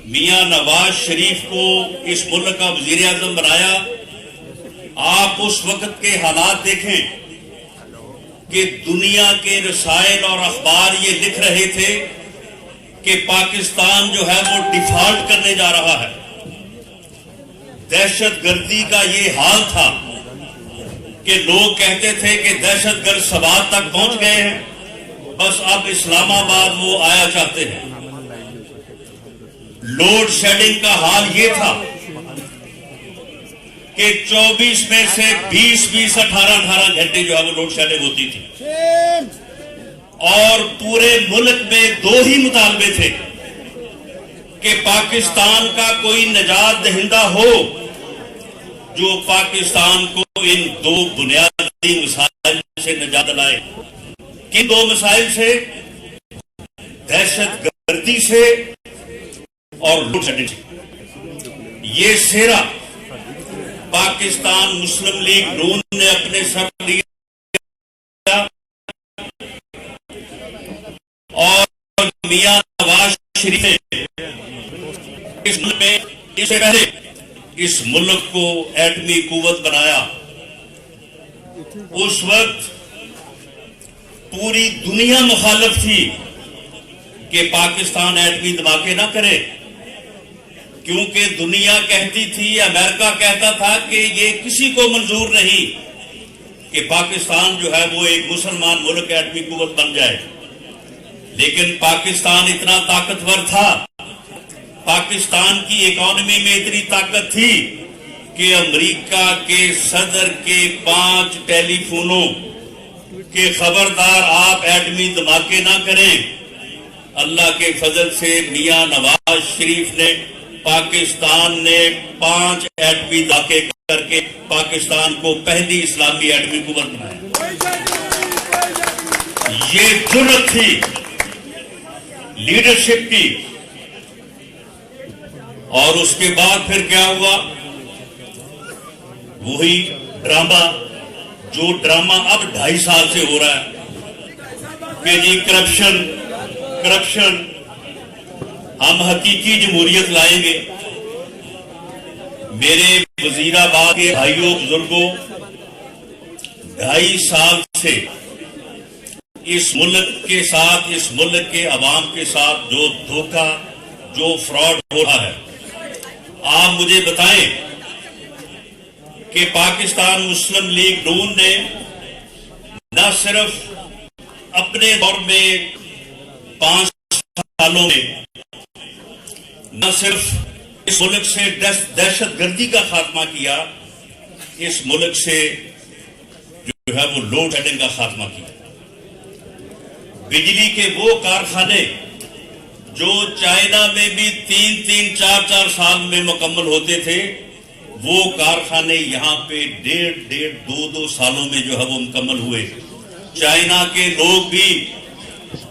میاں نواز شریف کو اس ملک کا وزیر اعظم بنایا. آپ اس وقت کے حالات دیکھیں کہ دنیا کے رسائل اور اخبار یہ لکھ رہے تھے کہ پاکستان جو ہے وہ ڈیفالٹ کرنے جا رہا ہے. دہشت گردی کا یہ حال تھا کہ لوگ کہتے تھے کہ دہشت گرد سوات تک پہنچ گئے ہیں, بس اب اسلام آباد وہ آیا چاہتے ہیں. لوڈ شیڈنگ کا حال یہ تھا کہ 24 میں سے 20 18 گھنٹے جو ہے وہ لوڈ شیڈنگ ہوتی تھی, اور پورے ملک میں 2 ہی مطالبے تھے کہ پاکستان کا کوئی نجات دہندہ ہو جو پاکستان کو ان 2 بنیادی مسائل سے نجات دلائے. کن 2 مسائل سے؟ دہشت گردی سے اور لوڈ شیڈنگ سے. یہ سہرا پاکستان مسلم لیگ نون نے اپنے سر لیا, اور میاں نواز شریف نے اس ملک میں اس سے پہلے اس ملک کو ایٹمی قوت بنایا. اس وقت پوری دنیا مخالف تھی کہ پاکستان ایٹمی دھماکے نہ کرے, کیونکہ دنیا کہتی تھی, امریکہ کہتا تھا کہ یہ کسی کو منظور نہیں کہ پاکستان جو ہے وہ ایک مسلمان ملک ایٹمی قوت بن جائے. لیکن پاکستان اتنا طاقتور تھا, پاکستان کی اکانومی میں اتنی طاقت تھی کہ امریکہ کے صدر کے 5 ٹیلی فونوں کہ خبردار آپ ایٹمی دھماکے نہ کریں. اللہ کے فضل سے میاں نواز شریف نے, پاکستان نے 5 ایٹمی دھماکے کر کے پاکستان کو پہلی اسلامی ایٹمی قوت بنایا. یہ جرأت تھی لیڈرشپ کی. اور اس کے بعد پھر کیا ہوا؟ وہی ڈرامہ, جو ڈرامہ اب 2.5 سال سے ہو رہا ہے کہ جی کرپشن, ہم حقیقی جمہوریت لائیں گے. میرے وزیر آباد کے بھائیوں بزرگوں, 2.5 سال سے اس ملک کے ساتھ, اس ملک کے عوام کے ساتھ جو دھوکہ, جو فراڈ ہو رہا ہے, آپ مجھے بتائیں کہ پاکستان مسلم لیگ نون نے نہ صرف اپنے دور میں 5 سالوں میں نہ صرف اس ملک سے دہشت گردی کا خاتمہ کیا، اس ملک سے جو ہے وہ لوڈ شیڈنگ کا خاتمہ کیا۔ بجلی کے وہ کارخانے جو چائنا میں بھی 3-3 4-4 سال میں مکمل ہوتے تھے، وہ کارخانے یہاں پہ 1.5-2 سالوں میں جو ہے وہ مکمل ہوئے۔ چائنا کے لوگ بھی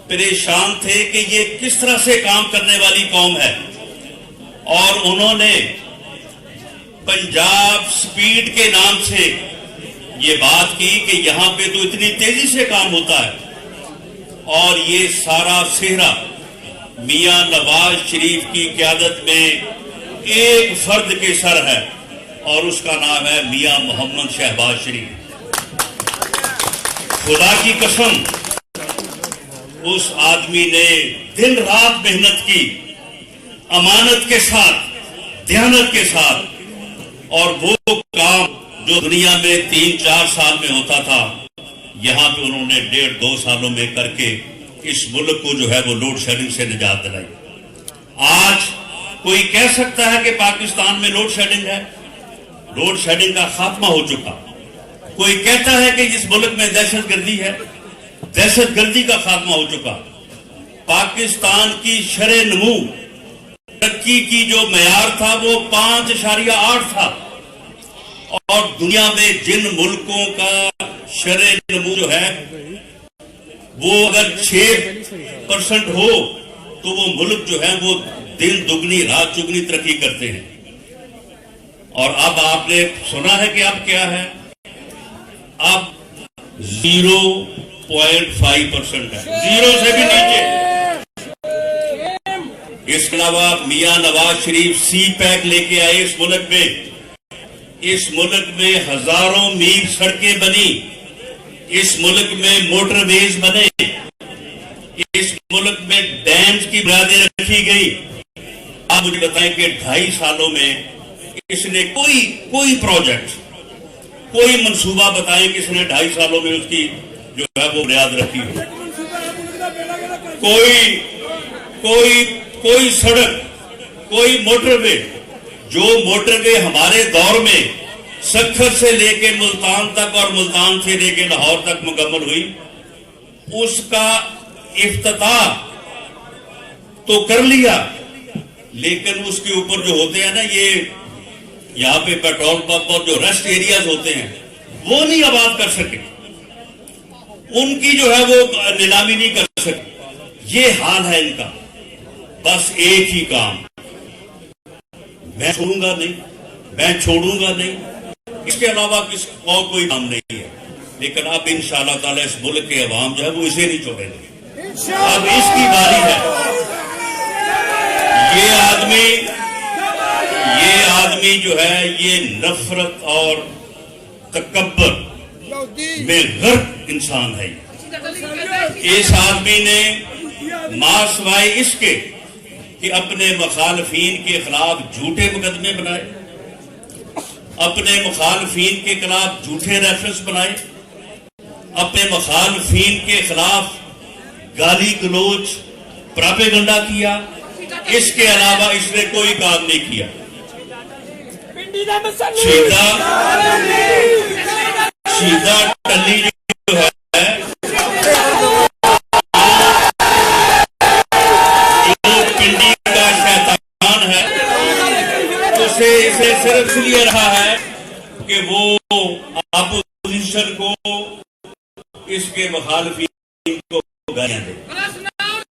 پریشان تھے کہ یہ کس طرح سے کام کرنے والی قوم ہے، اور انہوں نے پنجاب سپیڈ کے نام سے یہ بات کی کہ یہاں پہ تو اتنی تیزی سے کام ہوتا ہے، اور یہ سارا سہرا میاں نواز شریف کی قیادت میں ایک فرد کے سر ہے، اور اس کا نام ہے میاں محمد شہباز شریف۔ خدا کی قسم اس آدمی نے دن رات محنت کی، امانت کے ساتھ، دیانت کے ساتھ، اور وہ کام جو دنیا میں 3-4 سال میں ہوتا تھا، یہاں پہ انہوں نے 1.5-2 سالوں میں کر کے اس ملک کو جو ہے وہ لوڈ شیڈنگ سے نجات دلائی۔ آج کوئی کہہ سکتا ہے کہ پاکستان میں لوڈ شیڈنگ ہے؟ لوڈ شیڈنگ کا خاتمہ ہو چکا۔ کوئی کہتا ہے کہ اس ملک میں دہشت گردی ہے؟ دہشت گردی کا خاتمہ ہو چکا۔ پاکستان کی شرح نمو ترقی کی جو معیار تھا وہ 5.8 تھا، اور دنیا میں جن ملکوں کا شرح نمو جو ہے وہ اگر 6% ہو تو وہ ملک جو ہے وہ دن دگنی رات چگنی ترقی کرتے ہیں۔ اور اب آپ نے سنا ہے کہ اب کیا ہے؟ اب 0.5% ہے، 0 سے بھی نیچے۔ اس کے علاوہ میاں نواز شریف سی پیک لے کے آئے اس ملک میں۔ اس ملک میں ہزاروں میل سڑکیں بنی، اس ملک میں موٹر ویز بنے، اس ملک میں ڈیمز کی بنیادیں رکھی گئی۔ آپ مجھے بتائیں کہ 2.5 سالوں میں اس نے کوئی پروجیکٹ، کوئی منصوبہ بتائیں کہ اس نے 2.5 سالوں میں اس کی جو ہے وہ بنیاد رکھی ہو؟ کوئی سڑک، کوئی موٹر وے۔ جو موٹر وے ہمارے دور میں سکھر سے لے کے ملتان تک اور ملتان سے لے کے لاہور تک مکمل ہوئی، اس کا افتتاح تو کر لیا، لیکن اس کے اوپر جو ہوتے ہیں نا یہ یہاں پہ پیٹرول پمپ اور جو ریسٹ ایریاز ہوتے ہیں وہ نہیں آباد کر سکے، ان کی جو ہے وہ نیلامی نہیں کر سکے۔ یہ حال ہے ان کا۔ بس ایک ہی کام، میں چھوڑوں گا نہیں، میں چھوڑوں گا نہیں، اس کے علاوہ کس اور کوئی کام نہیں ہے۔ لیکن اب انشاءاللہ تعالی اس ملک کے عوام جو ہے وہ اسے نہیں چھوڑیں گے، اب اس کی باری ہے۔ یہ آدمی جو ہے یہ نفرت اور تکبر میں غرق انسان ہے۔ اس آدمی نے ما سوائے اس کے کہ اپنے مخالفین کے خلاف جھوٹے مقدمے بنائے، اپنے مخالفین کے خلاف جھوٹے ریفرنس بنائے، اپنے مخالفین کے خلاف گالی گلوچ پراپیگنڈا کیا، اس کے علاوہ اس نے کوئی کام نہیں کیا۔ شیدہ ٹلی جو ہے پنڈی کا شیطان ہے، اسے صرف اس لیے رہا ہے کہ وہ اپوزیشن کو، اس کے مخالفین کو گالیاں دے،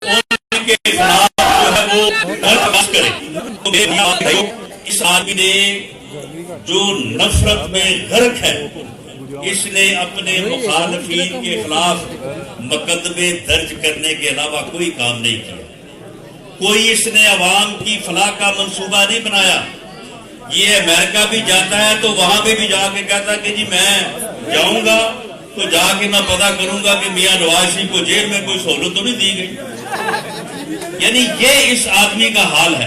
ان کے خلاف جو ہے وہ بات کرے۔ اس آدمی نے جو نفرت میں غرق ہے، اس نے اپنے مخالفین کے خلاف مقدمے درج کرنے کے علاوہ کوئی کام نہیں کیا۔ کوئی اس نے عوام کی فلاح کا منصوبہ نہیں بنایا۔ یہ امریکہ بھی جاتا ہے تو وہاں پہ بھی جا کے کہتا کہ جی میں جاؤں گا تو جا کے میں پتہ کروں گا کہ میاں نواز شریف کو جیل میں کوئی سہولت تو نہیں دی گئی۔ یعنی یہ اس آدمی کا حال ہے۔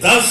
10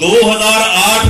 2008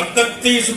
31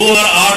2008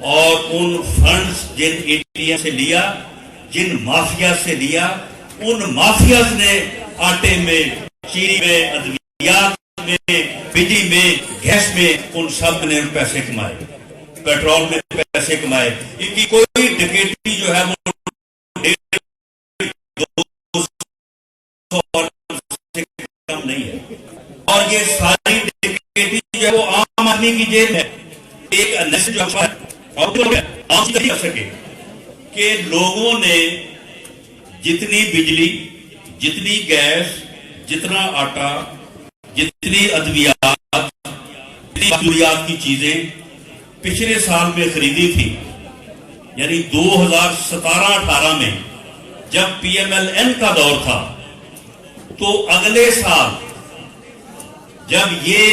اور ان فنڈز جن ATM سے لیا، جن مافیا سے لیا، ان مافیاز نے آٹے میں، چینی میں، ادویات میں، بجلی میں، گیس میں، ان سب نے پیسے کمائے، پیٹرول میں پیسے کمائے. ان کی کوئی ڈکیٹی جو ہے وہ کم نہیں ہے. اور یہ ساری ڈکیٹی جو ہے وہ عام آدمی کی جیب ہے. ایک انیس جو ہے عام کر سکے کہ لوگوں نے جتنی بجلی، جتنی گیس، جتنا آٹا، جتنی ادویات، جتنی ضروریات کی چیزیں پچھلے سال میں خریدی تھی، یعنی 2017-18 میں جب PMLN کا دور تھا، تو اگلے سال جب یہ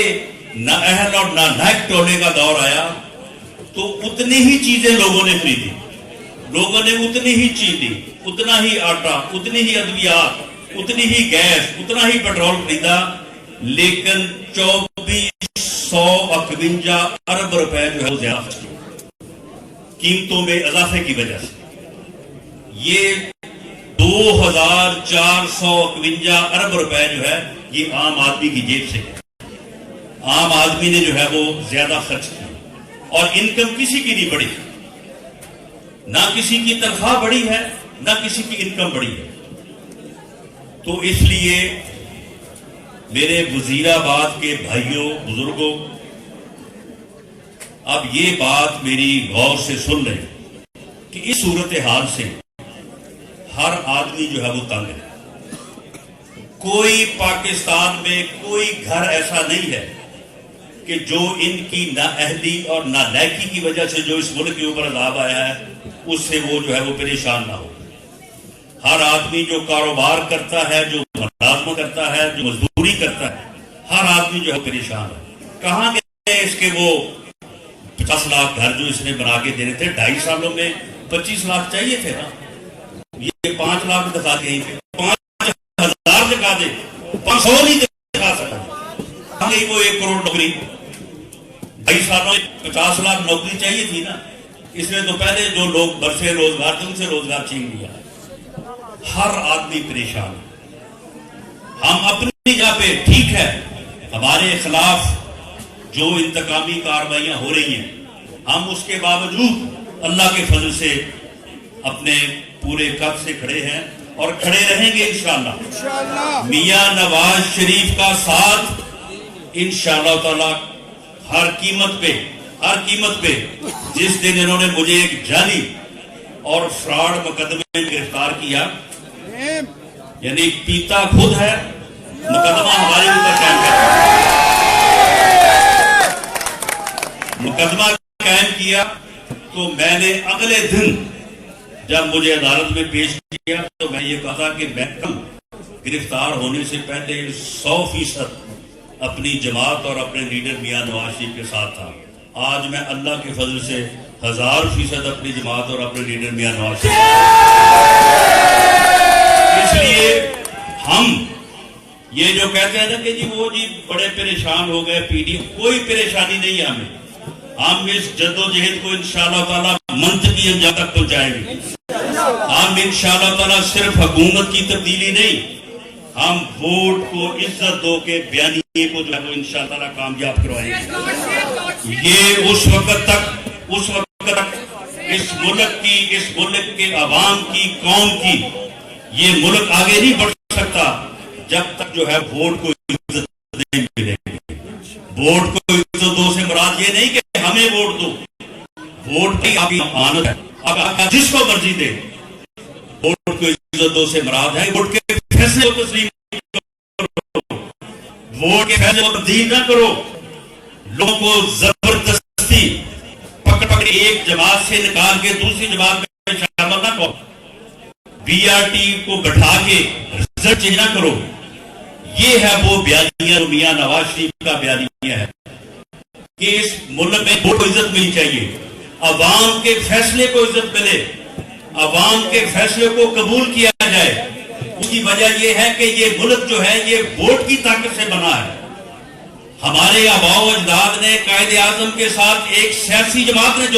نااہل اور نالائق ٹولے کا دور آیا تو اتنی ہی چیزیں لوگوں نے خریدی، لوگوں نے اتنی ہی چینی، اتنا ہی آٹا، اتنی ہی ادویات، اتنی ہی گیس، اتنا ہی پیٹرول خریدا، لیکن 2451 ارب روپے جو ہے وہ زیادہ خرچ کیے قیمتوں میں اضافے کی وجہ سے. یہ 2451 ارب روپے جو ہے یہ عام آدمی کی جیب سے، عام آدمی نے جو ہے وہ زیادہ خرچ کیا. اور انکم کسی کی نہیں بڑھی، نہ کسی کی تنخواہ بڑی ہے، نہ کسی کی انکم بڑی ہے. تو اس لیے میرے وزیر آباد کے بھائیوں، بزرگوں، اب یہ بات میری غور سے سن لیں کہ اس صورتحال سے ہر آدمی جو ہے وہ تنگ ہے. کوئی پاکستان میں کوئی گھر ایسا نہیں ہے کہ جو ان کی نااہلی اور نالائقی کی وجہ سے جو اس ملک کے اوپر عذاب آیا ہے اس سے وہ جو ہے وہ پریشان نہ ہو. ہر آدمی جو کاروبار کرتا ہے، جو ملازمت کرتا ہے، جو مزدوری کرتا ہے، ہر آدمی جو ہے پریشان ہے. کہاں گئے اس کے وہ 50 لاکھ گھر جو اس نے بنا کے دینے تھے؟ 2.5 سالوں میں 25 لاکھ چاہیے تھے نا. یہ 5 لاکھ دکھا کے 5,000 دکھا دے، 500 نہیں دکھا سکتا. وہ 1 کروڑ نوکری 2.5 سالوں میں 50 لاکھ نوکری چاہیے تھی نا. اس میں تو پہلے جو لوگ برسے روزگار تھے ان سے روزگار چھین لیا. ہر آدمی پریشان ہے. ہم اپنی جگہ پہ ٹھیک ہے، ہمارے خلاف جو انتقامی کارروائیاں ہو رہی ہیں، ہم اس کے باوجود اللہ کے فضل سے اپنے پورے قد سے کھڑے ہیں اور کھڑے رہیں گے انشاءاللہ. میاں نواز شریف کا ساتھ انشاءاللہ تعالی ہر قیمت پہ جس دن انہوں نے مجھے ایک جعلی اور فراڈ مقدمے میں گرفتار کیا، یعنی پیتا خود ہے، مقدمہ ہمارے اوپر قائم مقدمہ قائم کیا، تو میں نے اگلے دن جب مجھے عدالت میں پیش کیا تو میں یہ کہا کہ میں کل گرفتار ہونے سے پہلے 100% اپنی جماعت اور اپنے لیڈر میاں نواز شریف کے ساتھ تھا. آج میں اللہ کے فضل سے 1000% اپنی جماعت اور اپنے لیڈر میاں نواز شریف. اس لیے ہم یہ جو کہتے ہیں نا کہ جی وہ جی بڑے پریشان ہو گئے PDM، کوئی پریشانی نہیں ہے ہمیں. ہم اس جدوجہد کو انشاءاللہ تعالیٰ منطقی انجام تک پہنچائیں گے. ہم انشاءاللہ تعالیٰ صرف حکومت کی تبدیلی نہیں، ہم ووٹ کو عزت دو کے بیانیے کو جو ہے وہ انشاءاللہ تعالیٰ کامیاب کروائیں گے. یہ اس وقت تک اس ملک کے عوام کی، قوم کی یہ ملک آگے نہیں بڑھ سکتا جب تک جو ہے ووٹ کو عزت نہیں ملے گی. ووٹ کو عزت دو سے مراد یہ نہیں کہ ہمیں ووٹ دو، ووٹ کی آپ کی امانت ہے، آپ جس کو مرضی دے. ووٹ کو عزت دو سے مراد ہے ووٹ کے فیصلے کو تسلیم کرو، ووٹ کے فیصلے کو تبدیل نہ کرو. لوگوں کو زبردستی پکڑ ایک جماعت سے نکال کے دوسری جماعت میں شامل نہ کرو، BRT کو بٹھا کے رزلٹ چینج نہ کرو. یہ ہے وہ بیانیہ جو میاں نواز شریف کا بیانیہ ہے کہ اس ملک میں ووٹ کو عزت ملنی چاہیے، عوام کے فیصلے کو عزت ملے، عوام کے فیصلے کو قبول کیا جائے. اس کی وجہ یہ ہے کہ یہ ملک جو ہے یہ ووٹ کی طاقت سے بنا ہے. ہمارے آباء و اجداد نے قائد اعظم کے ساتھ ایک سیاسی جماعت نے جو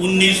19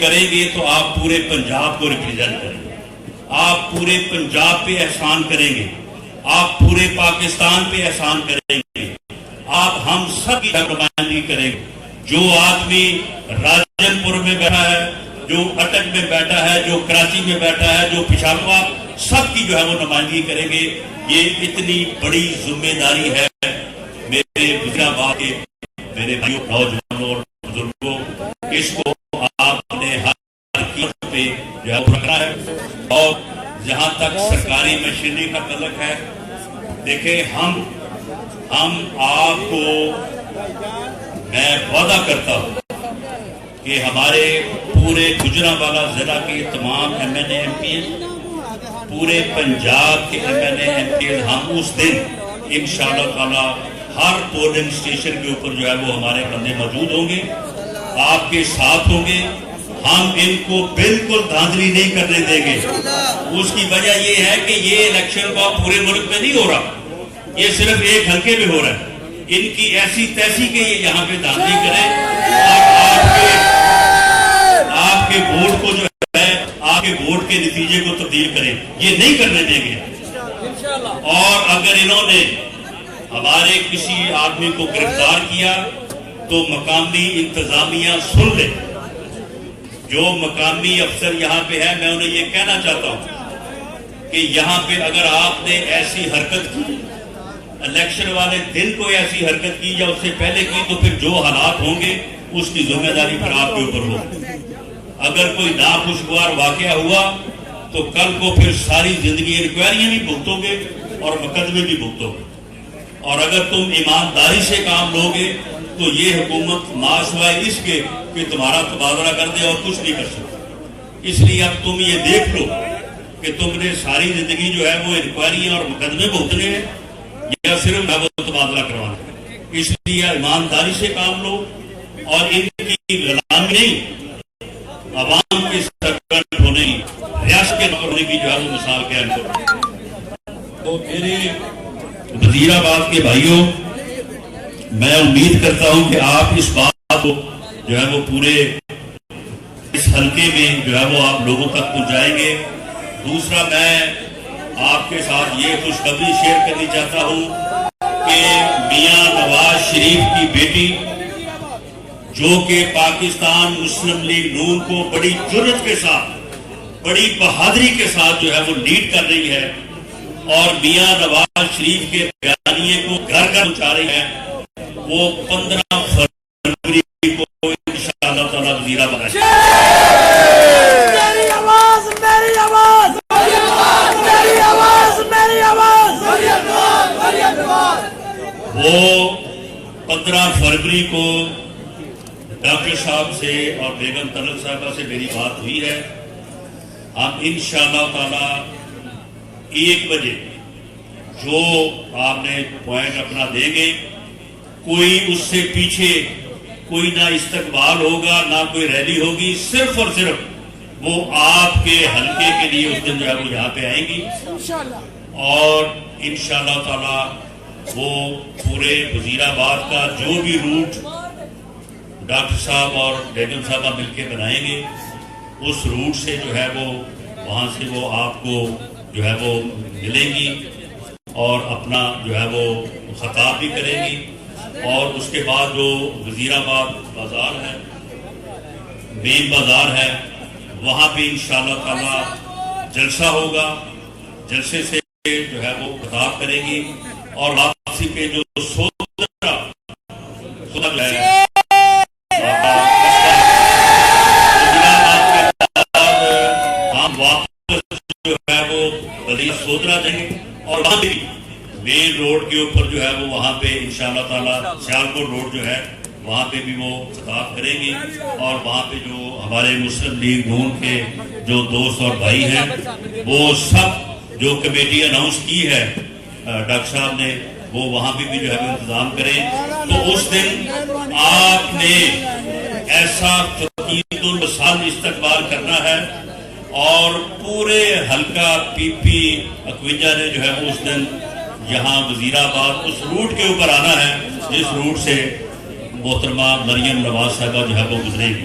کریں گے تو آپ پورے پنجاب کو ریپرزینٹ کریں گے, آپ پورے پنجاب پہ احسان کریں گے, آپ پورے پاکستان پہ احسان کریں گے, آپ ہم سب کی نمائندگی کریں گے. جو آدمی راجن پور میں بیٹھا ہے, جو اٹک میں بیٹھا ہے, جو کراچی میں بیٹھا ہے, جو پشاور, سب کی جو ہے وہ نمائندگی کریں گے. یہ اتنی بڑی ذمہ داری ہے میرے وزیرآباد کے میرے بھائیوں, نوجوانوں اور بزرگوں, اس کو آپ نے ہر قیمت پہ جو ہے وہ رکھنا ہے. اور جہاں تک سرکاری مشینری کا تعلق ہے, دیکھیں ہم آپ کو میں وعدہ کرتا ہوں کہ ہمارے پورے گجرانوالہ ضلع کے تمام M N A M P As, پورے پنجاب کے M N A M P As, ہم اس دن انشاءاللہ تعالی ہر پولنگ اسٹیشن کے اوپر جو ہے وہ ہمارے بندے موجود ہوں گے, آپ کے ساتھ ہوں گے. ہم ان کو بالکل دھاندلی نہیں کرنے دیں گے. اس کی وجہ یہ ہے کہ یہ الیکشن کا پورے ملک میں نہیں ہو رہا, یہ صرف ایک حلقے میں ہو رہا ہے. ان کی ایسی تیسی کہ یہ یہاں پہ دھاندلی کریں اور آپ کے ووٹ کو جو ہے, آپ کے ووٹ کے نتیجے کو تبدیل کریں, یہ نہیں کرنے دیں گے. اور اگر انہوں نے ہمارے کسی آدمی کو گرفتار کیا تو مقامی انتظامیہ سن لے. جو مقامی افسر یہاں پہ ہے, میں انہیں یہ کہنا چاہتا ہوں کہ یہاں پہ اگر آپ نے ایسی حرکت کی, الیکشن والے دن کوئی ایسی حرکت کی یا اس سے پہلے کی, تو پھر جو حالات ہوں گے اس کی ذمہ داری پھر آپ کے اوپر ہوگی. اگر کوئی ناخوشگوار واقعہ ہوا تو کل کو پھر ساری زندگی انکوائریاں بھی بھگتو گے اور مقدمے بھی بھگتو گے. اور اگر تم ایمانداری سے کام لوگے تو یہ حکومت ماسوائے اس کے کہ تمہارا تبادلہ کر دے اور کچھ نہیں کر سکتے. اس لیے اب تم یہ دیکھ لو کہ تم نے ساری زندگی جو ہے وہ انکوائریاں اور مقدمے بھگتنے ہیں یا صرف تبادلہ کروانا ہے. اس لیے ایمانداری سے کام لو اور ان کی غلامی نہیں, عوام کے سرگرم ہونے کی, ریاست کے نوکر ہونے کی جو ہے وہ مثال قائم کرو. تو میرے وزیرآباد کے بھائیوں, میں امید کرتا ہوں کہ آپ اس بات کو جو ہے وہ پورے اس حلقے میں جو ہے وہ آپ لوگوں تک پہنچائیں گے. دوسرا, میں آپ کے ساتھ یہ خوشخبری شیئر کرنی چاہتا ہوں کہ میاں نواز شریف کی بیٹی, جو کہ پاکستان مسلم لیگ نون کو بڑی جرأت کے ساتھ, بڑی بہادری کے ساتھ جو ہے وہ لیڈ کر رہی ہے اور میاں نواز شریف کے بیانیے کو گھر گھر پہنچا رہی ہے, وہ 15 فروری کو انشاءاللہ تعالی وزیر بنائے. میری آواز, میری آواز, میری آواز, میری آواز, میری آواز. وہ 15 فروری کو ڈاکٹر صاحب سے اور بیگم طلعت صاحبہ سے میری بات ہوئی ہے. ہم انشاءاللہ تعالی 1 بجے جو آپ نے پوائنٹ اپنا دیں گے, کوئی اس سے پیچھے کوئی نہ استقبال ہوگا نہ کوئی ریلی ہوگی, صرف اور صرف وہ آپ کے حلقے کے لیے اس دن جو ہے وہ یہاں پہ آئیں گی. اور انشاءاللہ تعالی وہ پورے وزیرآباد کا جو بھی روٹ ڈاکٹر صاحب اور بیگم صاحبہ مل کے بنائیں گے, اس روٹ سے جو ہے وہ وہاں سے وہ آپ کو جو ہے وہ ملیں گی اور اپنا جو ہے وہ خطاب بھی کریں گی. اور اس کے بعد جو وزیرآباد بازار ہے, مین بازار ہے, وہاں پہ انشاءاللہ تعالی جلسہ ہوگا. جلسے سے جو ہے وہ خطاب کریں گی اور واپسی پہ جو سودرا ہے ہم واپس جو ہے وہ بلی سودرا دیں گے. اور وہاں بھی مین روڈ کے اوپر جو ہے وہ وہاں پہ انشاءاللہ تعالی سیالکوٹ روڈ جو ہے وہاں پہ بھی وہ خطاب کریں گی. اور وہاں پہ جو ہمارے مسلم لیگ نون کے جو دوست اور بھائی ہیں, وہ سب جو کمیٹی اناؤنس کی ہے ڈاکٹر صاحب نے, وہ وہاں پہ بھی جو ہے انتظام کریں. تو اس دن آپ نے ایسا فقید المثال استقبال کرنا ہے اور پورے حلقہ پی پی 51 نے جو ہے اس دن یہاں وزیرآباد اس روٹ کے اوپر آنا ہے جس روٹ سے محترمہ مریم نواز صاحبہ جو ہے وہ گزرے گی.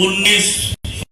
19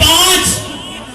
5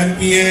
MPA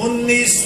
19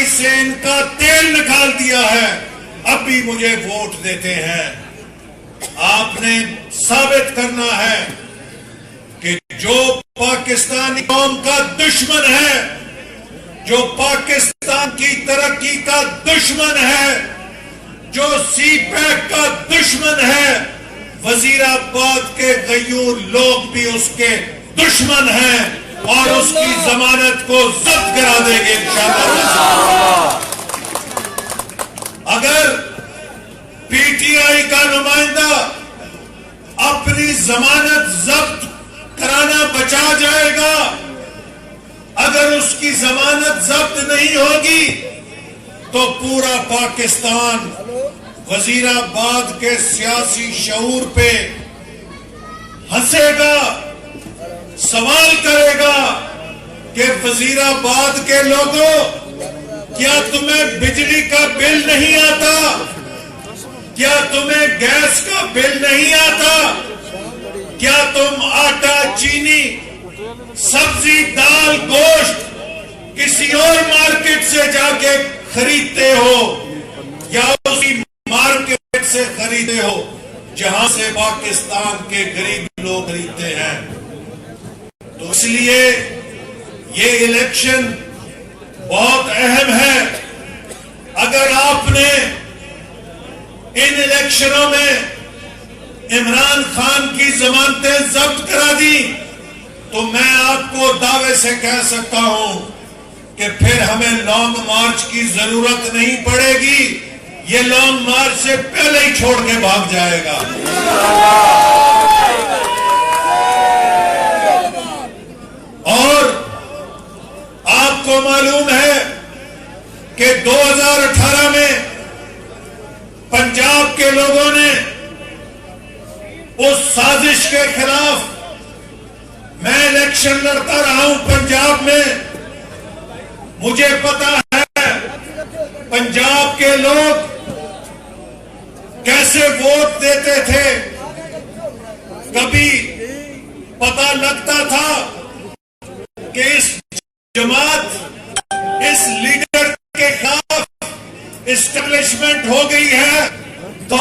چارپائی سے ان کا تیل نکال دیا ہے، اب بھی مجھے ووٹ دیتے ہیں۔ آپ نے ثابت کرنا ہے کہ جو پاکستانی قوم کا دشمن ہے، جو پاکستان کی ترقی کا دشمن ہے، جو سی پیک کا دشمن ہے، وزیر آباد کے غیور لوگ بھی اس کے دشمن ہیں اور اس کی ضمانت کو ضبط کرا دیں گے انشاءاللہ۔ اگر پی ٹی آئی کا نمائندہ اپنی ضمانت ضبط کرانا بچا جائے گا، اگر اس کی ضمانت ضبط نہیں ہوگی تو پورا پاکستان وزیر آباد کے سیاسی شعور پہ ہنسے گا، سوال کرے گا کہ وزیر آباد کے لوگوں، کیا تمہیں بجلی کا بل نہیں آتا؟ کیا تمہیں گیس کا بل نہیں آتا؟ کیا تم آٹا، چینی، سبزی، دال، گوشت کسی اور مارکیٹ سے جا کے خریدتے ہو یا اسی مارکیٹ سے خریدتے ہو جہاں سے پاکستان کے غریب لوگ خریدتے ہیں؟ تو اس لیے یہ الیکشن بہت اہم ہے۔ اگر آپ نے ان الیکشنوں میں عمران خان کی ضمانتیں ضبط کرا دی تو میں آپ کو دعوے سے کہہ سکتا ہوں کہ پھر ہمیں لانگ مارچ کی ضرورت نہیں پڑے گی، یہ لانگ مارچ سے پہلے ہی چھوڑ کے بھاگ جائے گا۔ اور آپ کو معلوم ہے کہ 2018 میں پنجاب کے لوگوں نے اس سازش کے خلاف، میں الیکشن لڑتا رہا ہوں پنجاب میں، مجھے پتا ہے پنجاب کے لوگ کیسے ووٹ دیتے تھے۔ کبھی پتا لگتا تھا کہ اس جماعت، اس لیڈر کے خلاف اسٹیبلشمنٹ ہو گئی ہے تو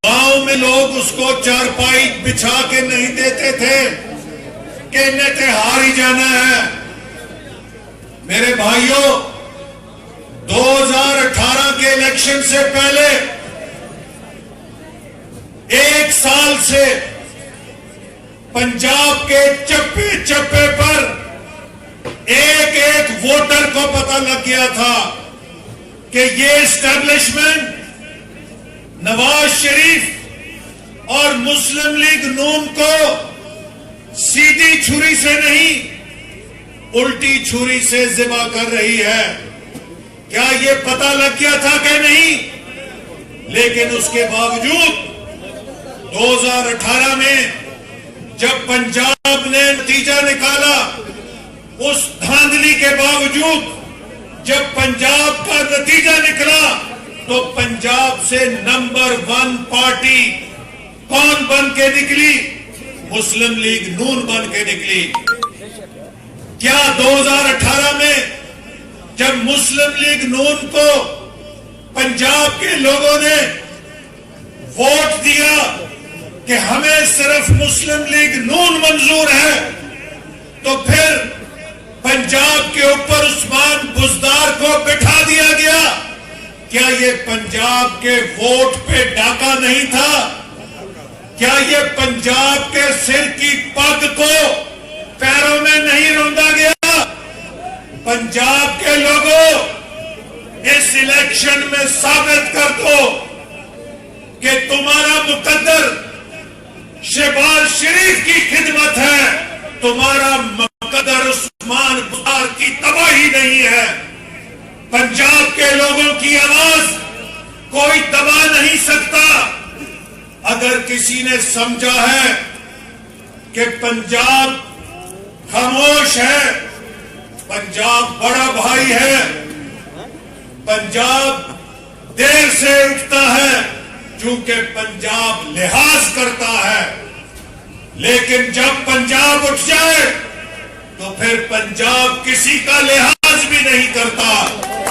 گاؤں میں لوگ اس کو چارپائی بچھا کے نہیں دیتے تھے کہ انہیں تے ہار ہی جانا ہے۔ میرے بھائیوں، 2018 کے الیکشن سے پہلے ایک سال سے پنجاب کے چپے چپے پر ایک ایک ووٹر کو پتہ لگ گیا تھا کہ یہ اسٹیبلشمنٹ نواز شریف اور مسلم لیگ نون کو سیدھی چھری سے نہیں الٹی چھری سے ذبح کر رہی ہے۔ کیا یہ پتہ لگ گیا تھا کہ نہیں؟ لیکن اس کے باوجود 2018 میں جب پنجاب نے نتیجہ نکالا، اس دھاندلی کے باوجود جب پنجاب کا نتیجہ نکلا تو پنجاب سے نمبر 1 پارٹی کون بن کے نکلی؟ مسلم لیگ نون بن کے نکلی۔ کیا 2018 میں جب مسلم لیگ نون کو پنجاب کے لوگوں نے ووٹ دیا کہ ہمیں صرف مسلم لیگ نون منظور ہے، تو پھر پنجاب کے اوپر عثمان بزدار کو بٹھا دیا گیا؟ کیا یہ پنجاب کے ووٹ پہ ڈاکہ نہیں تھا؟ کیا یہ پنجاب کے سر کی پگ کو پیروں میں نہیں روندا گیا؟ پنجاب کے لوگوں، اس الیکشن میں ثابت کر دو کہ تمہارا مقدر شہباز شریف کی خدمت ہے، تمہارا مقدر عثمان بزدار کی تباہی نہیں ہے۔ پنجاب کے لوگوں کی آواز کوئی دبا نہیں سکتا۔ اگر کسی نے سمجھا ہے کہ پنجاب خاموش ہے، پنجاب بڑا بھائی ہے، پنجاب دیر سے اٹھتا ہے چونکہ پنجاب لحاظ کرتا ہے، لیکن جب پنجاب اٹھ جائے تو پھر پنجاب کسی کا لحاظ بھی نہیں کرتا۔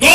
2